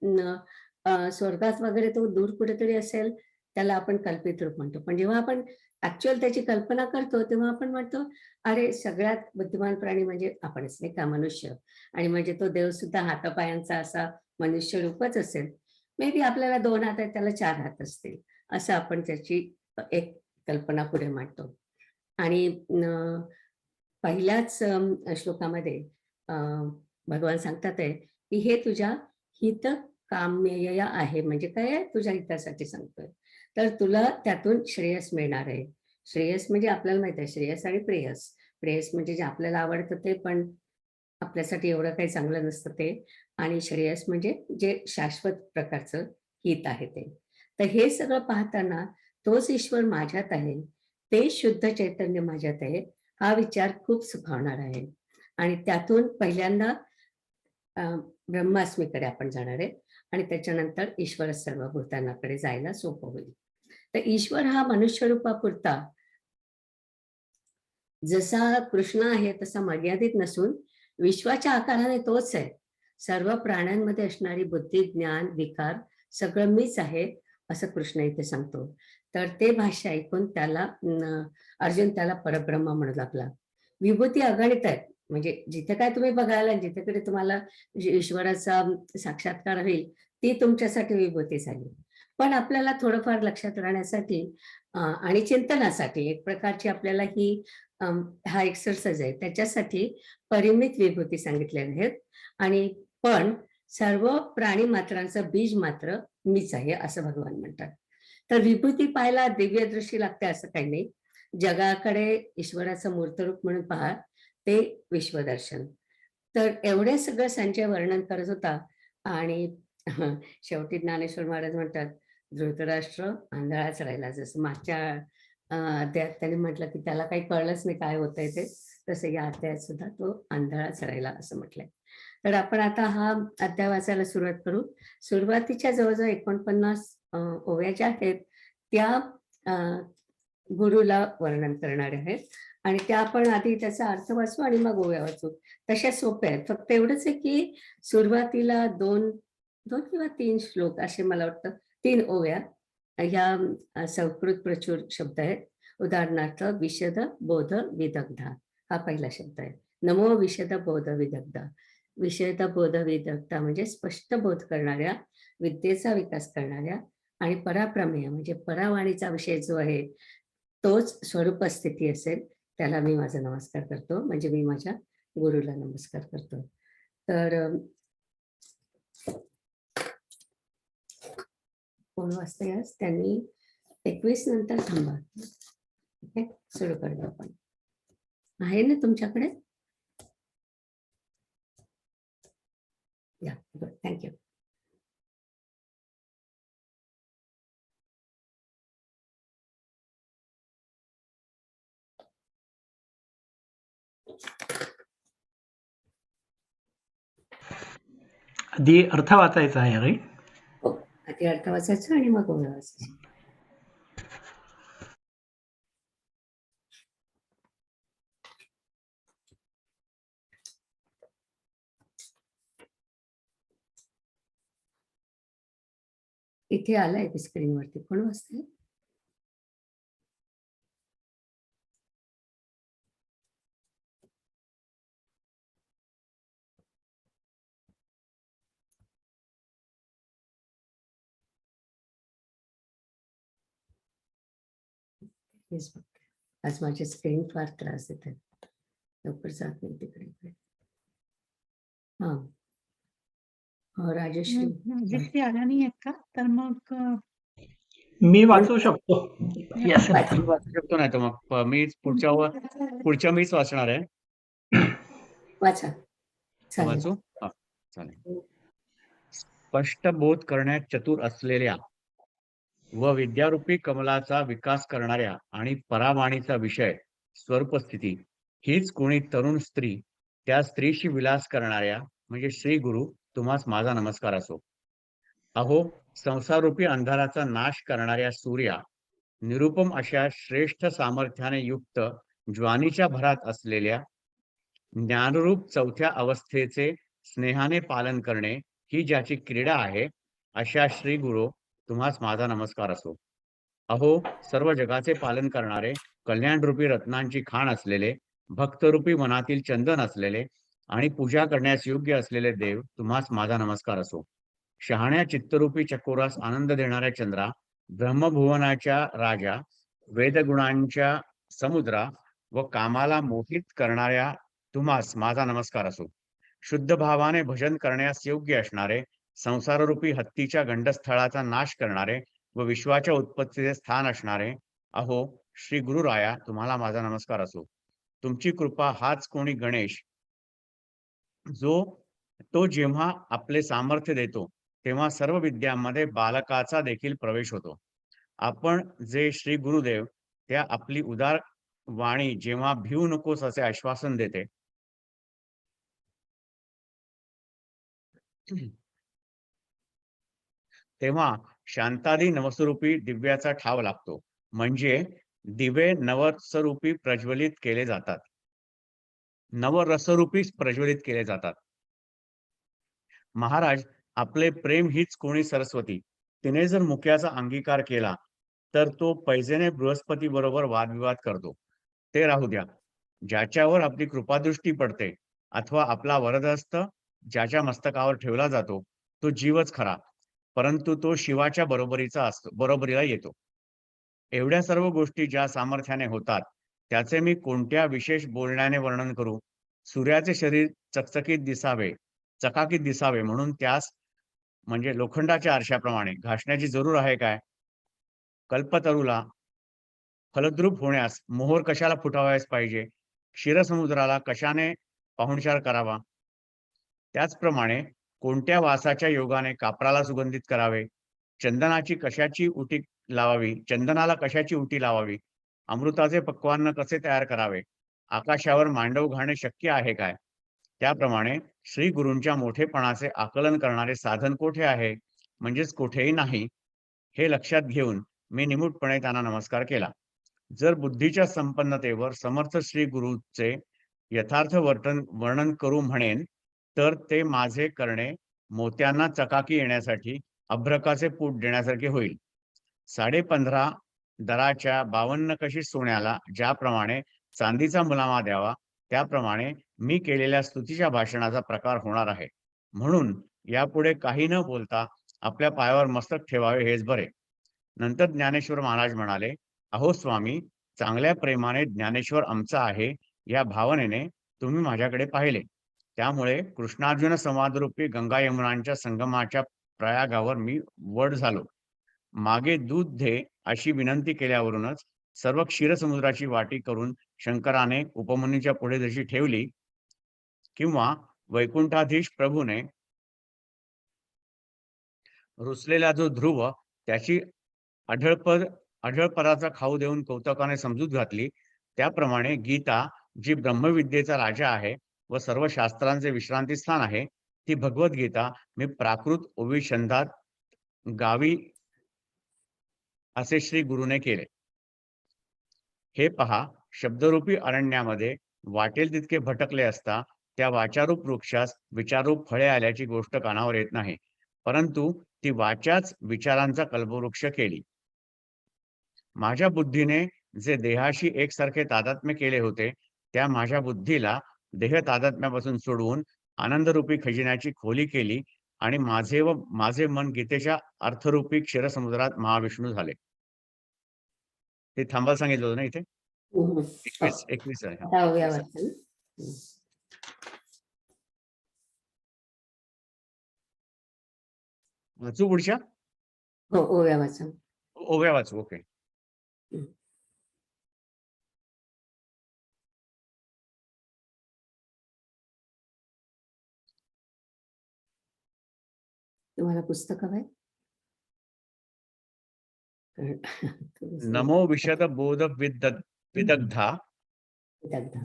स्वर्गात वगैरे तो दूर कुठेतरी असेल, त्याला आपण कल्पित रूप म्हणतो. पण जेव्हा आपण ऍक्च्युअल त्याची कल्पना करतो तेव्हा आपण म्हणतो अरे सगळ्यात बुद्धिमान प्राणी म्हणजे आपणच नाही का, मनुष्य. आणि म्हणजे तो देव सुद्धा हातापायांचा असा मनुष्य रूपच असेल. मे बी आपल्याला 2 हात आहेत त्याला 4 हात असतील असं आपण त्याची एक कल्पना पुढे मांडतो. आणि पहिल्याच श्लोकामध्ये भगवान सांगतात आहे की हे तुझ्या हित काम्यय आहे. म्हणजे काय आहे? तुझ्या हितासाठी सांगतोय. तर तुला त्यातून श्रेयस मिळणार आहे. श्रेयस म्हणजे आपल्याला माहित आहे श्रेयस आणि प्रेयस. प्रेयस म्हणजे जे आपल्याला आवडतं ते पण आपल्यासाठी एवढं काही चांगलं नसतं ते. आणि श्रेयस म्हणजे जे शाश्वत प्रकारचं हित आहे ते. तर हे सगळं पाहताना तोच ईश्वर माझ्यात आहे, ते शुद्ध चैतन्य माझ्यात आहे, हा विचार खूप सुखावणार आहे. आणि त्यातून पहिल्यांदा ब्रह्मास्मीकडे आपण जाणार आहे आणि त्याच्यानंतर ईश्वर सर्वभूतांकडे जायला सोपं होईल. तर ईश्वर हा मनुष्य रूपापुरता जसा कृष्ण आहे तसा मर्यादित नसून विश्वाच्या आकाराने तोच आहे. सर्व प्राण्यांमध्ये असणारी बुद्धी, ज्ञान, विकार सगळं मीच आहे असं कृष्ण इथे सांगतो. तर ते भाष्य ऐकून त्याला अर्जुन त्याला परब्रह्म म्हणू लागला. विभूती अगणित आहेत, म्हणजे जिथे काय तुम्ही बघायला, जिथेकडे तुम्हाला ईश्वराचा साक्षात्कार होईल ती तुमच्यासाठी विभूती झाली. पण आपल्याला थोडंफार लक्षात राहण्यासाठी आणि चिंतनासाठी एक प्रकारची आपल्याला ही हा एक्सरसाइज आहे, त्याच्यासाठी परिमित विभूती सांगितलेल्या आहेत. आणि पण सर्व प्राणी मात्रांचं बीज मात्र मीच आहे असं भगवान म्हणतात. तर विभूती पाहायला दिव्य दृष्टी लागते असं काही नाही. जगाकडे ईश्वराचं मूर्तरूप म्हणून पहा, ते विश्वदर्शन. तर एवढे सगळं संजय वर्णन करत होता. आणि शेवटी ज्ञानेश्वर महाराज म्हणतात, धृतराष्ट्र आंधळाच राहिला. जसं मागच्या अध्यायात त्यांनी म्हटलं की त्याला काही कळलंच नाही काय होतंय ते, तसं या अध्यायात सुद्धा तो आंधळाच राहिला असं म्हटलंय. तर आपण आता हा अध्याय वाचायला सुरुवात करू. सुरुवातीच्या जवळजवळ 49 ओव्या ज्या आहेत त्या गुरुला वर्णन करणारे आहेत. आणि त्या आपण आधी त्याचा अर्थ वाचू आणि मग ओव्या वाचू. तशा सोप्या आहेत. फक्त एवढंच आहे की सुरुवातीला दोन किंवा 3 श्लोक असे, मला वाटतं 3 ओव्या ह्या संस्कृत प्रचूर शब्द आहेत. उदाहरणार्थ विशद बोध विदग्धा हा पहिला शब्द आहे. नमो विशद बोध विदग्धा. विशद बोध विदग्धा म्हणजे स्पष्ट बोध करणाऱ्या, विद्येचा विकास करणाऱ्या आणि पराप्रमेय म्हणजे परावाणीचा विषय जो आहे तोच स्वरूप स्थिती असेल त्याला मी माझा नमस्कार करतो. म्हणजे मी माझ्या गुरुला नमस्कार करतो. तर कोण वाजता यास त्यांनी 21 नंतर थांबा. ओके, सुरू करूया आपण. आहे ना तुमच्याकडे? या, गुड, थँक्यू. आधी अर्थ वाचायचा आहे रे. हो, आधी अर्थ वाचायचा आणि मग ओव्या वाचायची. इथे आलाय ते स्क्रीनवरती. कोण वाचतंय? हेच बघते. आज माझी स्क्रीन फार त्रास देते, लवकर जात नाही तिकडे. हा, राजश्री जितकी आल्या नाही आहेत का? तर मग मी वाचू शकतो. Yes, sir. वाचा. मी वाचू शकतो. नाही तर मग मीच पुढच्या मीच वाचणार आहे. वाचा. चालेल. वाचू? हा, चालेल. स्पष्ट बोध करण्यात चतुर असलेल्या व विद्यारूपी कमलाचा विकास करणाऱ्या आणि परावाणीचा विषय स्वरूपस्थिती हीच कोणी तरुण स्त्री, त्या स्त्रीशी विलास करणाऱ्या म्हणजे श्री गुरु तुम्हास माझा नमस्कार असो. अहो, संसाररूपी अंधाराचा नाश करणाऱ्या सूर्या, निरुपम अशा श्रेष्ठ सामर्थ्याने युक्त ज्वानीच्या भरात असलेल्या ज्ञानरूप चौथ्या अवस्थेचे स्नेहाने पालन करणे ही ज्याची क्रीडा आहे, अशा श्री गुरु तुम्हास माझा नमस्कार असो. अहो, सर्व जगाचे पालन करणारे, कल्याणरूपी रत्नांची खाण असलेले, भक्तरूपी मनातील चंदन असलेले आणि पूजा करण्यास योग्य असलेले देव तुम्हास माझा नमस्कार असो. शहाण्या चित्तरूपी चकोरास आनंद देणाऱ्या चंद्रा, ब्रह्मभुवनाच्या राजा, वेदगुणांच्या समुद्रा व कामाला मोहित करणाऱ्या तुम्हास माझा नमस्कार असो. शुद्ध भावाने भजन करण्यास योग्य असणारे, संसाररूपी हत्तीच्या गंडस्थळाचा नाश करणारे व विश्वाच्या उत्पत्तीचे स्थान असणारे, अहो श्री गुरुराया तुम्हाला माझा नमस्कार असो. तुमची कृपा हाच कोणी गणेश, तो जेव्हा आपले सामर्थ्य देतो तेव्हा सर्व विद्यांमध्ये बालकाचा देखील प्रवेश होतो. आपण जे श्री गुरुदेव त्या आपली उदार वाणी जेव्हा भिवू नकोस असे आश्वासन देते, तेव्हा शांतादी नवस्वरूपी दिव्याचा ठाव लागतो. म्हणजे दिवे नवरसरूपी प्रज्वलित केले जातात, नवरसरूपी प्रज्वलित केले जातात. महाराज, आपले प्रेम हीच कोणी सरस्वती. तिने जर मुक्याचा अंगीकार केला तर तो पैजेने बृहस्पती बरोबर वादविवाद करतो. ते राहू द्या. ज्याच्यावर आपली कृपादृष्टी पडते अथवा आपला वरदहस्त ज्याच्या मस्तकावर ठेवला जातो तो जीवच खरा, परंतु तो शिवाच्या बरोबरीला येतो. एवढ्या सर्व गोष्टी ज्या सामर्थ्याने होतात त्याचे मी कोणत्या विशेष बोलण्याने वर्णन करू? सूर्याचे शरीर चकाकीत दिसावे म्हणून त्यास म्हणजे लोखंडाच्या आरशाप्रमाणे घासण्याची जरूर आहे काय? कल्पतरूला फलद्रूप होण्यास मोहोर कशाला फुटावयास पाहिजे? क्षीरसमुद्राला कशाने पाहुणचार करावा? त्याचप्रमाणे कोणत्या वासाच्या योगाने कापराला सुगंधित करावे? चंदनाला कशाची उटी लावावी? अमृताचे पक्वान्न कसे तयार करावे? आकाशावर मांडव घालणे शक्य आहे काय? त्याप्रमाणे श्री गुरूंच्या मोठेपणाचे आकलन करणारे साधन कोठे आहे? म्हणजेच कोठेही नाही. हे लक्षात घेऊन मी निमूटपणे त्यांना नमस्कार केला. जर बुद्धीच्या संपन्नतेवर समर्थ श्री गुरूचे यथार्थ वर्णन करू म्हणेन तर ते माझे करणे मोत्यांना चकाकी येण्यासाठी अभ्रकाचे पूट देण्यासारखे होईल. 15.5 दराच्या 52 कशी सोन्याला ज्याप्रमाणे चांदीचा मुलामा द्यावा त्याप्रमाणे मी केलेल्या स्तुतीच्या भाषणाचा प्रकार होणार आहे. म्हणून यापुढे काही न बोलता आपल्या पायावर मस्तक ठेवावे हेच बरे. नंतर ज्ञानेश्वर महाराज म्हणाले, अहो स्वामी, चांगल्या प्रेमाने ज्ञानेश्वर आमचा आहे या भावनेने तुम्ही माझ्याकडे पाहिले. त्यामुळे कृष्णार्जुन संवादरूपी गंगा यमुनांच्या संगमाच्या प्रयागावर मी वड झालो. मागे दूध दे अशी विनंती केल्यावरूनच सर्व क्षीरसमुद्राची वाटी करून शंकराने उपमन्यूच्या पुढे जशी ठेवली किंवा वैकुंठाधीश प्रभूने रुसलेला जो ध्रुव त्याची अढळपराचा खाऊ देऊन कौतुकाने समजूत घातली, त्याप्रमाणे गीता जी ब्रह्मविद्येचा राजा आहे व सर्व शास्त्रांचे विश्रांती स्थान आहे, ती भगवद्गीता मी प्राकृत ओवी छंदात गावी असे श्री गुरुने केले. हे पहा, शब्दरूपी अरण्यामध्ये वाटेल तितके भटकले असता त्या वाचारूप वृक्षास विचारूप फळे आल्याची गोष्ट कानावर येत नाही, परंतु ती वाचाच विचारांचा कल्पवृक्ष केली. माझ्या बुद्धीने जे देहाशी एकसारखे तादात्म्य केले होते त्या माझ्या बुद्धीला देह तादात्म्यापासून सोडवून आनंदरूपी खजिन्याची खोली केली आणि माझे मन गीतेच्या अर्थरूपी क्षीरसमुद्रात महाविष्णू झाले. ते थांबायला सांगितलं होतं ना इथे? 21 आहे. आता ओव्या वाचन. वाचू पुढच्या? हो, ओव्या वाचन. ओव्या वाचू. ओके. तुम्हाला पुस्तक हवंय? नमो विशद बोध विदग्धा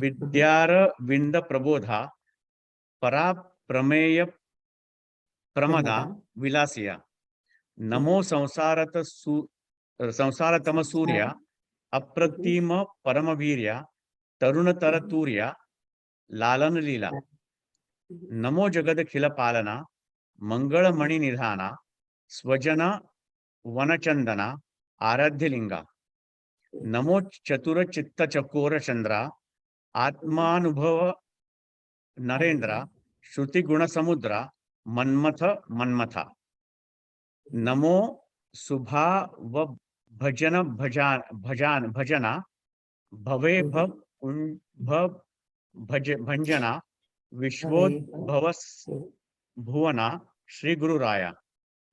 विद्यारविंद प्रबोधा परा प्रमेय प्रमदा विलासिया. नमो संसारतम सूर्या अप्रतिम परमवीर्या तरुणतर तूर्या लालन लीला. नमो जगदखिल पालना मंगळमणि निधाना स्वजन वनचंदना आराध्यलिंगा. नमो चतुर चित्त चकोर चंद्रा आत्मानुभव नरेंद्रा श्रुती गुण समुद्रा मन्मथा. नमो शुभा व भजना भवे भंजना विश्वोद्भव भुवना श्री गुरुराया.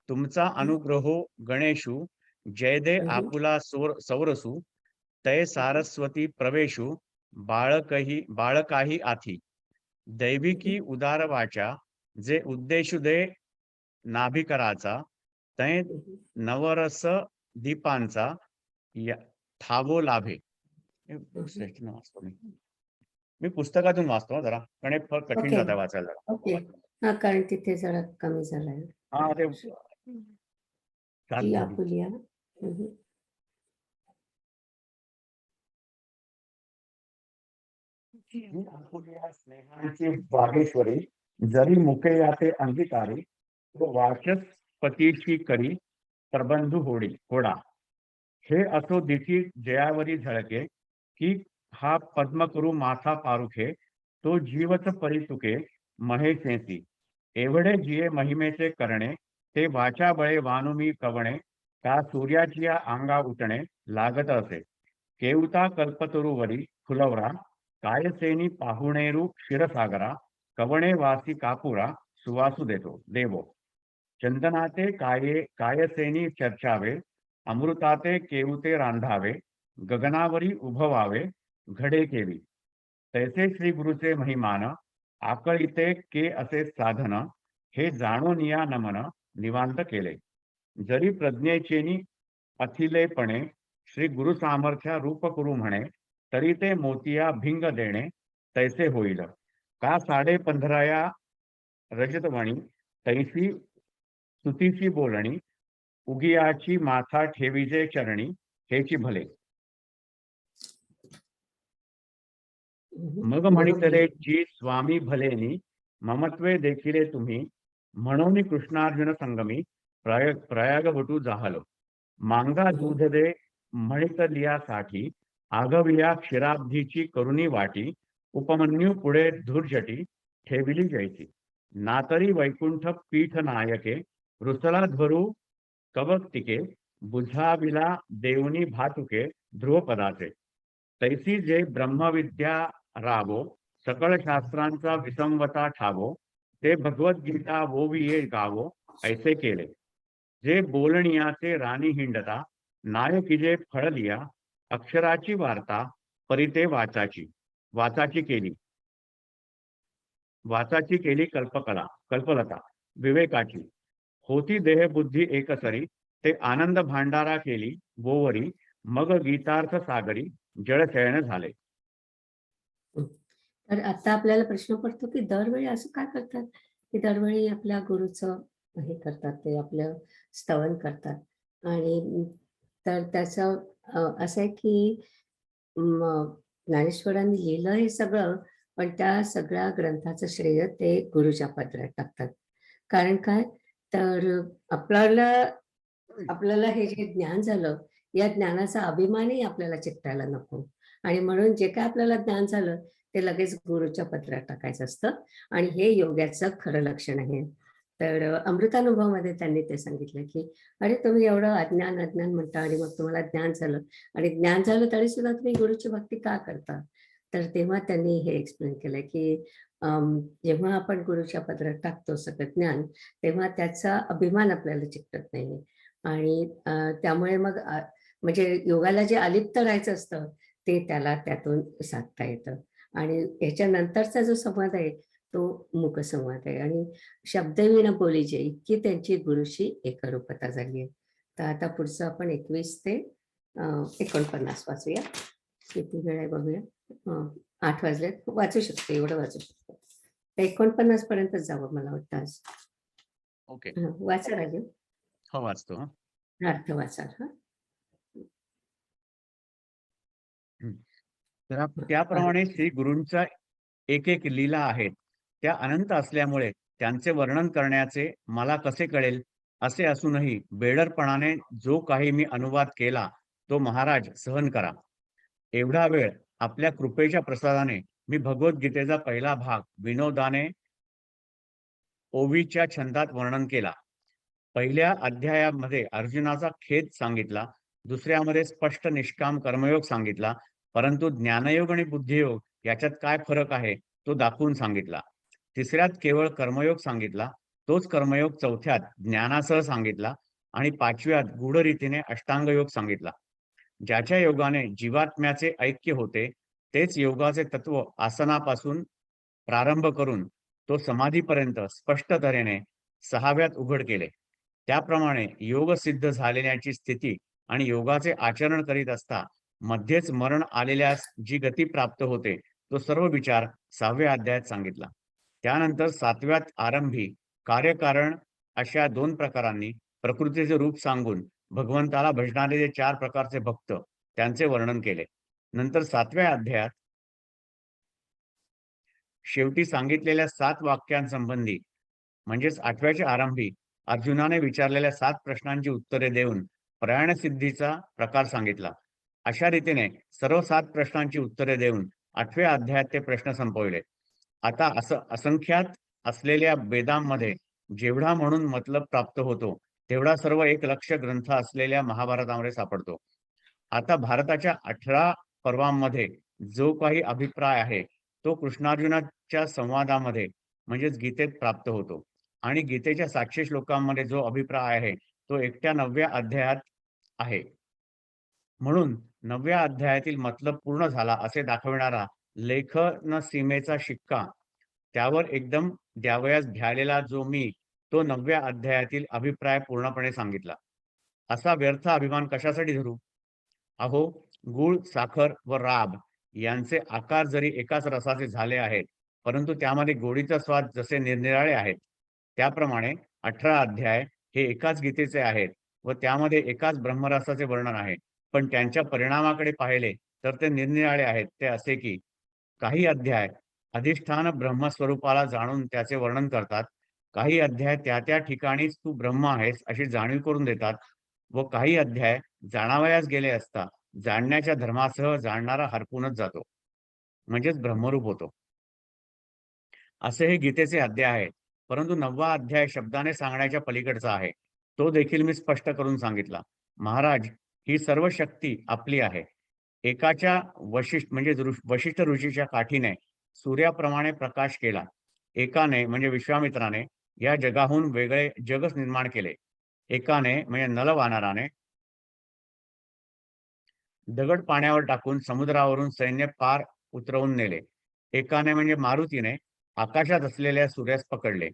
तुमचा अनुग्रहो गणेशु जय दे आपुला सौरसु तय सारस्वती प्रवेशु बाळकाही आथी. दैविकी उदार वाचा जे उद्देशु दे नाभिकराचा तय नवरस दीपांचा थावो लाभे. मी पुस्तकातून वाचतो जरा, कारण हे फार कठीण ओके. जातं वाचायला. ओके. हा, कारण तिथे जरा कमी झालंय. हा ते जी आपुलिया. आपुलिया स्नेहाची वागेश्वरी जरी मुके याते अंगीकारी तो वाचस्पतीशी करी प्रबंधू होडा. हे असो दिठी जयावरी झळके की हा पद्मकुरु माथा पारुखे तो जीवच परितुके महेशेसी. एवढे जिये महिमेचे करणे ते वाचा बळे वानुमी कवणे का सूर्याची या अंगा उठणे लागत असे. केवता कल्पतरुवरी फुलवरा कायसेनी पाहुणेरू क्षीरसागरा कवणे वासी कापुरा सुवासू देवो. चंदनाते कायसेनी चर्चावे अमृताते केवते रांधावे गगनावरी उभवावे घडे केवी. तैसे श्री गुरुचे महिमान आकळीते के असे साधन हे जाणून या नमन निवांत केले. जरी प्रज्ञेचेनी अथिलेपणे श्री गुरु सामर्थ्या रूप करू म्हणे तरी ते मोतिया भिंग देणे तैसे होईल. का 15.5 रजतवणी तैसी स्तुतीची बोलणी उगियाची माथा ठेवीजे चरणी हेची भले. मग म्हणितले जी स्वामी भलेनी ममत्वे देखिले तुम्ही म्हणून कृष्णार्जुन संगमी प्रयागवटू जाहलो. मांगा दूध दे म्हणितलियासाठी आगविया क्षीराब्धीची करुणी वाटी उपमन्यू पुढे धुर्जटी ठेविली जैसी. नातरी वैकुंठ पीठ नायके रुसला ध्वरू कवक्तिके बुझाविला देवनी भातुके ध्रुवपदाचे. तैसी जे ब्रह्मविद्या रावो सकळ शास्त्रांचा विसंवता ठावो ते भगवद्गीता वोविये गावो ऐसे केले. जे बोलणियाचे राणी हिंडता नायकी जे फळलिया अक्षराची वार्ता परिते वाचाची केली कल्पलता विवेकाची. होती देहबुद्धी एकसरी ते आनंद भांडारा केली बोवरी मग गीतार्थ सागरी जळशयन झाले. तर आता आपल्याला प्रश्न पडतो की दरवेळी असं काय करतात की दरवेळी आपल्या गुरुचं हे करतात, ते आपलं स्तवन करतात. आणि तर त्याचं असं आहे की ज्ञानेश्वरांनी लिहिलं हे सगळं, पण त्या सगळ्या ग्रंथाचं श्रेय ते गुरुच्या पदरात टाकतात. कारण काय तर आपल्याला हे जे ज्ञान झालं या ज्ञानाचा अभिमानही आपल्याला चित्तायला नको. आणि म्हणून जे काय आपल्याला ज्ञान झालं ते लगेच गुरुच्या पत्रात टाकायचं असतं. आणि हे योग्याचं खरं लक्षण आहे. तर अमृतानुभवामध्ये त्यांनी ते सांगितलं की अरे तुम्ही एवढं अज्ञान म्हणता आणि मग तुम्हाला ज्ञान झालं, आणि ज्ञान झालं तरी सुद्धा तुम्ही गुरुची भक्ती का करता. तर तेव्हा त्यांनी हे एक्सप्लेन केलं की जेव्हा आपण गुरुच्या पत्रात टाकतो सगळं ज्ञान, तेव्हा त्याचा अभिमान आपल्याला चिकटत नाही. आणि त्यामुळे मग म्हणजे योगाला जे अलिप्त राहायचं असतं ते त्याला त्यातून साधता येतं. आणि याच्यानंतरचा जो संवाद आहे तो मुकसंवाद आहे. आणि शब्दविना बोलीचे इतकी त्यांची गुरुशी एकरूपता झाली आहे. तर आता पुढचं आपण 21 ते 49 वाचूया. किती वेळ आहे बघूया. 8 वाजले, वाचू शकतो, एवढं वाचू शकतो. 49 पर्यंत जावं मला वाटतं आज. ओके, वाचा राजू. हो वाचतो. अर्थ वाचा. तर त्याप्रमाणे श्री गुरूंचा एक लीला आहेत त्या अनंत असल्यामुळे त्यांचे वर्णन करण्याचे मला कसे कळेल असे असूनही बेडरपणाने जो काही मी अनुवाद केला तो महाराज सहन करा. एवढा वेळ आपल्या कृपेच्या प्रसादाने मी भगवद्गीतेचा पहिला भाग विनोदाने ओवीच्या छंदात वर्णन केला. पहिल्या अध्यायामध्ये अर्जुनाचा खेद सांगितला, दुसऱ्यामध्ये स्पष्ट निष्काम कर्मयोग सांगितला, परंतु ज्ञानयोग आणि बुद्धियोग याच्यात काय फरक आहे तो दाखवून सांगितला. तिसऱ्यात केवळ कर्मयोग सांगितला, तोच कर्मयोग चौथ्यात ज्ञानासह सांगितला, आणि पाचव्यात गूढ रीतीने अष्टांग योग सांगितला. ज्याच्या योगाने जीवात्म्याचे ऐक्य होते तेच योगाचे तत्व आसनापासून प्रारंभ करून तो समाधीपर्यंत स्पष्ट तऱ्हेने 6व्यात उघड केले. त्याप्रमाणे योग सिद्ध झालेल्याची स्थिती आणि योगाचे आचरण करीत असता मध्येच मरण आलेल्यास जी गती प्राप्त होते तो सर्व विचार 6व्या अध्यायात सांगितला. त्यानंतर 7व्यात आरंभी कार्यकारण अशा 2 प्रकारांनी प्रकृतीचे रूप सांगून भगवंताला भजणारे जे 4 प्रकारचे भक्त त्यांचे वर्णन केले. नंतर 7व्या अध्यायात शेवटी सांगितलेल्या 7 वाक्यांसंबंधी म्हणजेच 8व्याच्या आरंभी अर्जुनाने विचारलेल्या 7 प्रश्नांची उत्तरे देऊन प्रयाणसिद्धीचा प्रकार सांगितला. अशा रीतीने सर्व 7 प्रश्नांची उत्तरे देऊन 8व्या अध्यायात ते प्रश्न संपवले. आता असंख्यात असलेल्या वेदांमध्ये जेवढा म्हणून मतलब प्राप्त होतो तेवढा सर्व एक लक्ष ग्रंथ असलेल्या महाभारतामध्ये सापडतो. आता भारताच्या 18 पर्वांमध्ये जो काही अभिप्राय आहे तो कृष्णार्जुनाच्या संवादामध्ये म्हणजेच गीतेत प्राप्त होतो आणि गीतेच्या 700 श्लोकांमध्ये जो अभिप्राय आहे तो एकट्या 9व्या अध्यायात आहे. म्हणून 9व्या अध्यायातील मतलब पूर्ण झाला असे दाखविणारा लेखन सीमेचा शिक्का त्यावर एकदम द्यावयास घ्यायलेला जो मी तो 9व्या अध्यायातील अभिप्राय पूर्णपणे सांगितला. असा व्यर्थ अभिमान कशासाठी धरू? अहो, गूळ, साखर व राब यांचे आकार जरी एकाच रसाचे झाले आहेत, परंतु त्यामध्ये गोडीचा स्वाद जसे निरनिराळे आहेत, त्याप्रमाणे 18 अध्याय हे एकाच गीतेचे आहेत व त्यामध्ये एकाच ब्रह्मरसाचे वर्णन आहे. पण त्यांच्या परिणामाकडे पाहिले तर ते निरनिराळे आहेत. ते असे की काही अध्याय अधिष्ठान ब्रह्मस्वरूपाला जाणून त्याचे वर्णन करतात, काही अध्याय त्या ठिकाणीच तू ब्रह्म आहेस अशी जाणीव करून देतात व काही अध्याय जाणावयास गेले असता जाणण्याच्या धर्मासह जाणणारा हरपूनच जातो म्हणजेच ब्रह्मरूप होतो. असे हे गीतेचे अध्याय आहेत. परंतु 9वा अध्याय शब्दाने सांगण्याच्या पलीकडचा आहे. तो देखील मी स्पष्ट करून सांगितला. महाराज, ही सर्व शक्ती आपली आहे. एकाच्या वशिष्ठ ऋषीच्या काठीने सूर्याप्रमाणे प्रकाश केला. एकाने म्हणजे विश्वामित्राने या जगाहून वेगळे जगच निर्माण केले. एकाने म्हणजे नलवानराने दगड पाण्यावर टाकून समुद्रावरून सैन्य पार उतरवून नेले. एकाने म्हणजे मारुतीने आकाशात असलेल्या सूर्यास पकडले.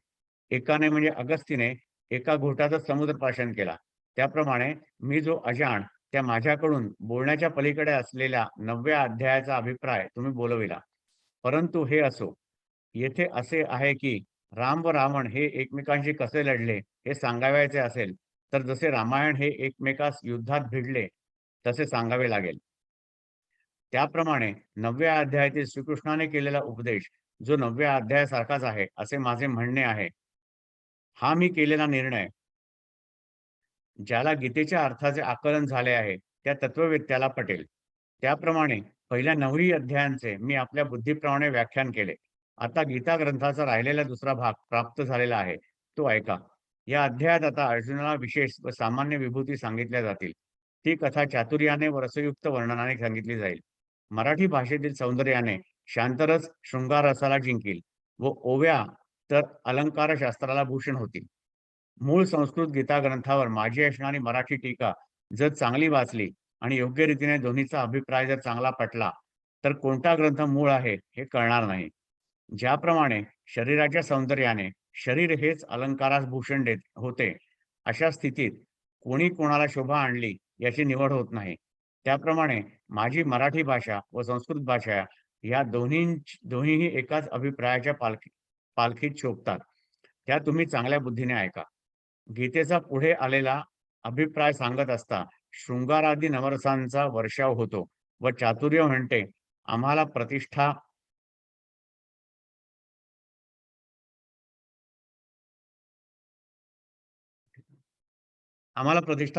एकाने म्हणजे अगस्तीने एका घोटातच समुद्रपाशन केला. त्याप्रमाणे मी जो अजाण त्या माझ्याकडून बोलण्याच्या पलीकडे असलेल्या 9व्या अध्यायाचा अभिप्राय तुम्ही बोलविला. परंतु हे असो, येथे असे आहे की राम व रावण हे एकमेकांशी कसे लढले हे सांगावयाचे असेल तर जसे रामायण हे एकमेकास युद्धात भिडले तसे सांगावे लागेल. त्याप्रमाणे 9व्या अध्यायातील श्रीकृष्णाने केलेला उपदेश जो 9व्या अध्यायासारखाच आहे असे माझे म्हणणे आहे. हा मी केलेला निर्णय ज्याला गीतेच्या अर्थाचे आकलन झाले आहे त्या तत्ववेत्याला पटेल. त्याप्रमाणे पहिल्या 9 अध्यायांचे मी आपल्या बुद्धीप्रमाणे व्याख्यान केले. आता गीता ग्रंथाचा राहिलेला दुसरा भाग प्राप्त झालेला आहे, तो ऐका. या अध्यायात आता अर्जुनाला विशेष व सामान्य विभूती सांगितल्या जातील. ती कथा चातुर्याने व रसयुक्त वर्णनाने सांगितली जाईल. मराठी भाषेतील सौंदर्याने शांतरस शृंगार रसाला जिंकील व ओव्या तर अलंकार शास्त्राला भूषण होतील. मूळ संस्कृत गीता ग्रंथावर माझी असणारी मराठी टीका जर चांगली वाचली आणि योग्य रीतीने दोन्हीचा अभिप्राय जर चांगला पटला तर कोणता ग्रंथ मूळ आहे हे कळणार नाही. ज्याप्रमाणे शरीराच्या सौंदर्याने शरीर हेच अलंकारास भूषण देत होते, अशा स्थितीत कोणी कोणाला शोभा आणली याची निवड होत नाही. त्याप्रमाणे माझी मराठी भाषा व संस्कृत भाषा या दोन्हीही एकाच अभिप्रायाच्या पालखीत शोभतात. त्या तुम्ही चांगल्या बुद्धीने ऐका. गीतेचा पुढे आलेला अभिप्राय सांगत असता शृंगारादी नवरसांचा वर्षाव होतो व चातुर्य म्हणते आम्हाला प्रतिष्ठा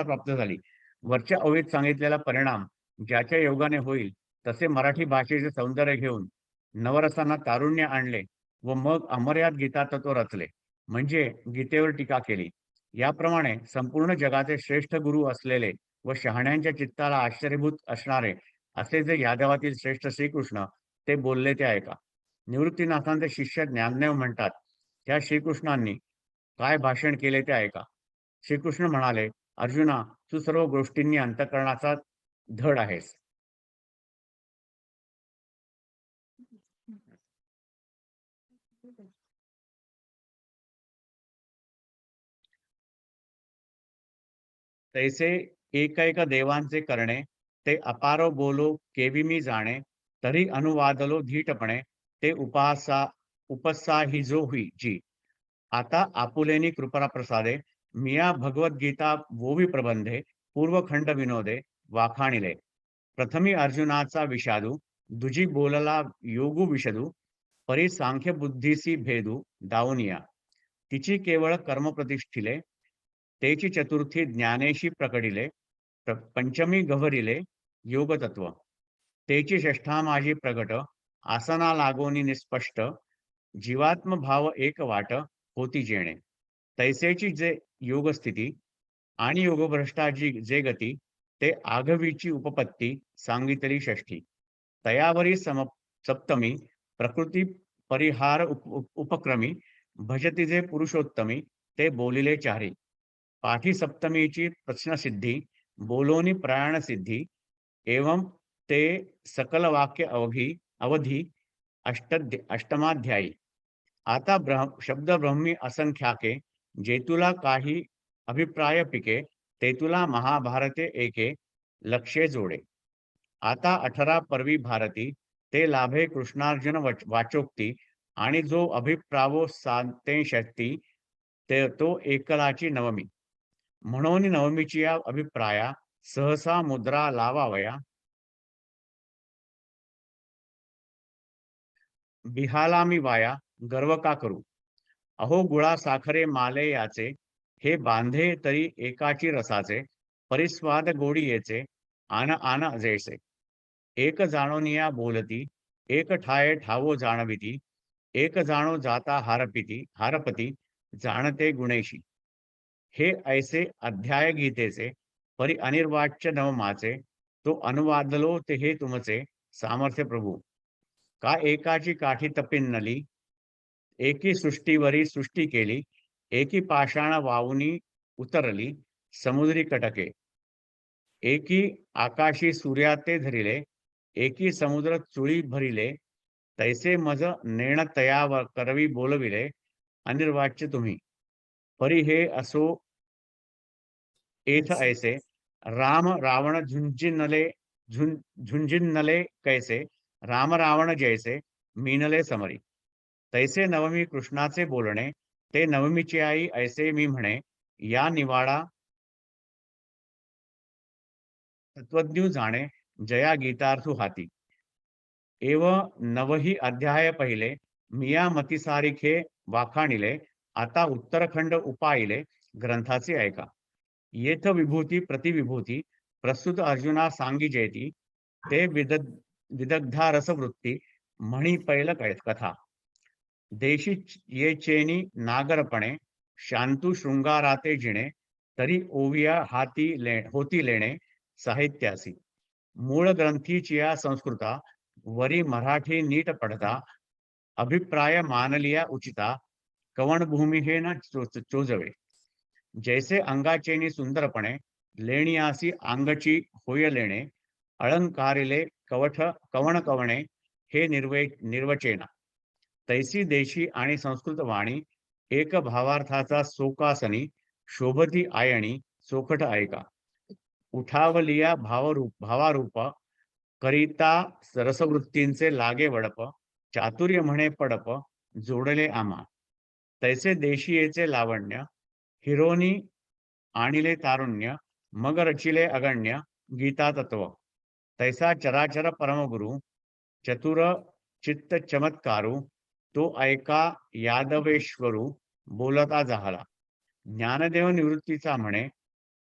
प्राप्त झाली. वरच्या ओळीत सांगितलेला परिणाम ज्याच्या योगाने होईल तसे मराठी भाषेचे सौंदर्य घेऊन नवरसांना तारुण्य आणले व मग अमर्याद गीता तत्व रचले म्हणजे गीतेवर टीका केली. याप्रमाणे संपूर्ण जगाचे श्रेष्ठ गुरु असलेले व शहाण्यांच्या चित्ताला आश्चर्यभूत असणारे असे जे यादवातील श्रेष्ठ श्रीकृष्ण ते बोलले ते ऐका. निवृत्तीनाथांचे शिष्य ज्ञानदेव म्हणतात त्या श्रीकृष्णांनी काय भाषण केले ते ऐका. श्रीकृष्ण म्हणाले, अर्जुना, तू सर्व गोष्टींनी अंतःकरणाचा धड आहेस. तैसे एक देवांचे करणे ते अपारो बोलो केवी मी जाणे तरी अनुवादलो धीटपणे ते उपसा ही जो हुई जी. आता आपुलेनी कृपा प्रसादे मिया भगवद्गीता वोवी प्रबंधे पूर्वखंड विनोदे वाखाणिले. प्रथमी अर्जुनाचा विषादू दुजी बोलला योगू विषदू परी सांख्य बुद्धीसी भेदू दावनिया तिची केवळ कर्म प्रतिष्ठिले तेची चतुर्थी ज्ञानेशी प्रकटिले पंचमी गभरिले योगतत्व तेची षष्ठा माझी प्रगट आसना लागोनी निस्पष्ट जीवात्म भाव एक वाट होती जेणे तैसेची जे योगस्थिती आणि योगभ्रष्टाची जे गती ते आघवीची उपपत्ती सांगितली षष्ठी तयावरी सप्तमी प्रकृती परिहार उपक्रमी भजती जे पुरुषोत्तमी ते बोलिले चारी पाठी सप्तमीची प्रश्नसिद्धी बोलोनी प्रयाण सिद्धी एवं ते सकल वाक्य अवधी अष्टमाध्यायी आता शब्द ब्रह्मी असंख्याके जेतुला काही अभिप्राय पिके तेतुला महाभारते एके लक्ष्ये जोडे आता 18 पर्वी भारती ते लाभे कृष्णार्जुन वाचोक्ती आणि जो अभिप्रावो सांते शक्ती ते तो एकलाची नवमी म्हणून नवमीची या अभिप्राया सहसा मुद्रा लावावया बिहाला मी वाया गर्व का करू अहो गुळा साखरे माले याचे हे बांधे तरी एकाची रसाचे परिस्वाद गोडी येचे आन आन जैसे एक जाणोनिया बोलती एक ठाये ठावो जाणविती एक जाणो जाता हारपती जाणते गुणेशी हे ऐसे अध्याय गीतेचे परी अनिर्वाच्य नवमाचे तो अनुवादलो ते हे तुमचे सामर्थ्य प्रभू का एकाची काठी तपिन्नली एकी सृष्टीवरी सृष्टी केली एकी पाषाण वावुनी उतरली समुद्री कटके एकी आकाशी सूर्याते धरिले एकी समुद्र चुळी भरिले तैसे मज नेण तया करवी बोलविले अनिर्वाच्य तुम्ही परी हे असो एथ ऐसे राम रावण झुंजिनले कैसे राम रावण जैसे मीनले समरी तैसे नवमी कृष्णाचे बोलणे ते नवमीची आई ऐसे मी म्हणे या निवाडा तत्वज्ञ जाणे जया गीतार्थू हाती एव नवही अध्याय पहिले मिया मतिसारिखे वाखाणिले आता उत्तरखंड उपाइले ग्रंथाचे ऐका येथ विभूती प्रतिविभूती प्रस्तुत अर्जुना सांगी जयती ते विदग्धा रसवृत्ती म्हणी पैल कथा देशी ये चेनी नागरपणे शांतू शृंगाराते जिणे तरी ओविया होती लेणे साहित्यासी मूळ ग्रंथीची या संस्कृता वरी मराठी नीट पडता अभिप्राय मानलिया उचिता कवण भूमी हे न चोजवे जैसे अंगाचेनी सुंदरपणे लेणियासी अंगची होय लेणे अलंकारिले कवण कवणे हे निर्वचेना तैसी देशी आणि संस्कृत वाणी एक भावार्थाचा सोकासनी शोभती आयणी सोखट ऐका उठावलिया भावारूप करिता रसवृत्तींचे लागे वडप चातुर्य म्हणे पडप जोडले आम्हा तैसे देशीयेचे लावण्य हिरोनी आणिले तारुण्य मग रचिले अगण्य गीता तत्व तैसा चराचर परमगुरु चतुर चित्त चमत्कारू तो ऐका यादवेश्वरू बोलता झाला ज्ञानदेव निवृत्तीचा म्हणे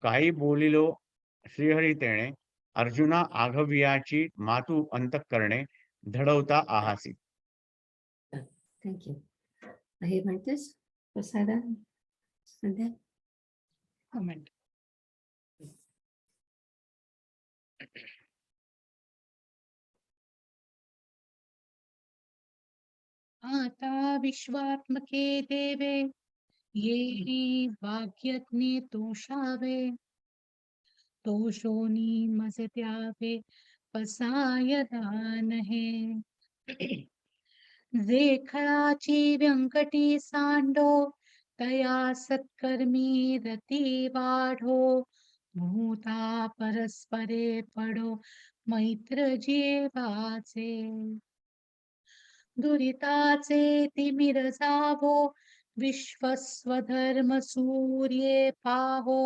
काही बोलिलो श्रीहरी तेणे अर्जुना आघवियाची मातू अंतःकरणे धडवता आहासी थँक्यू हे म्हणतेस प्रसादा संध्या कमेंट आता विश्वात्मके देवे येहि वाग्यज्ञे तोषावे तोषोनी मजत्यावे पसाय दानहे जे खळाची व्यंकटी सांडो तया सत्कर्मी रती वाढो भूता परस्परे पडो मैत्र जीवाचे दुरिताचे तिमिर जावो विश्वस्वधर्म सूर्ये पाहो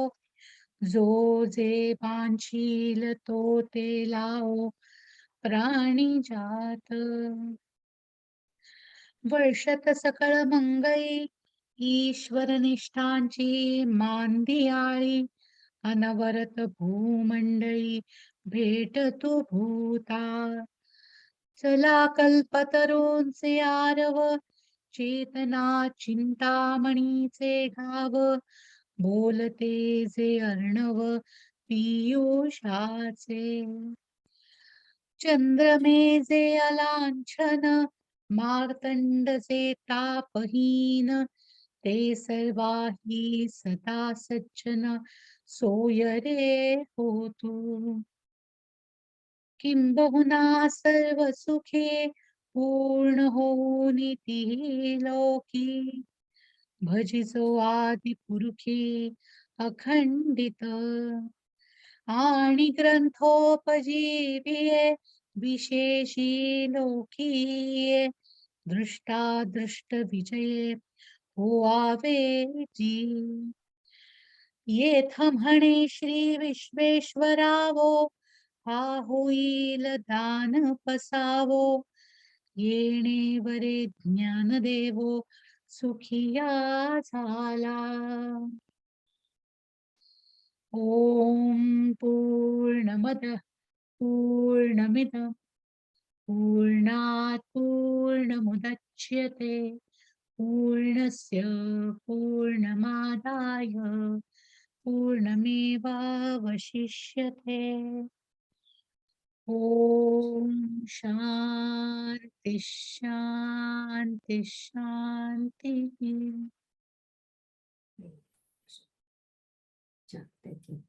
जो जे बांशील तो ते लावो प्राणी जात वर्षत सकळ मंगळी ईश्वर निष्ठांची मांदियाळी अनवरत भूमंडळी भेट तू भूता चला कल्पतरूंचे आरव चेतना चिंतामणीचे घाव बोलते जे अर्णव पियुषाचे चंद्रमेजे अलांछन मार्तंडचे तापहीन ते सर्वाही सदा सज्जन सोय रे होतू किंबहुना सर्व सुखे पूर्ण होऊन ती लोकी भजिजो आदि पुरुषे अखंडित आणि ग्रंथोपजीविये विशेषी लोकीये दृष्टादृष्ट विजये होआवे जी येथ म्हणे श्री विश्वेश्वरावो हा होईल दान पसावो येणे वरे ज्ञान देवो सुखिया झाला ओम पूर्णमद पूर्णमिदं पूर्णात् पूर्णमुदच्यते पूर्णस्य पूर्णमादाय पूर्णमेवावशिष्यते ओम शांती शांती शांती Thank you.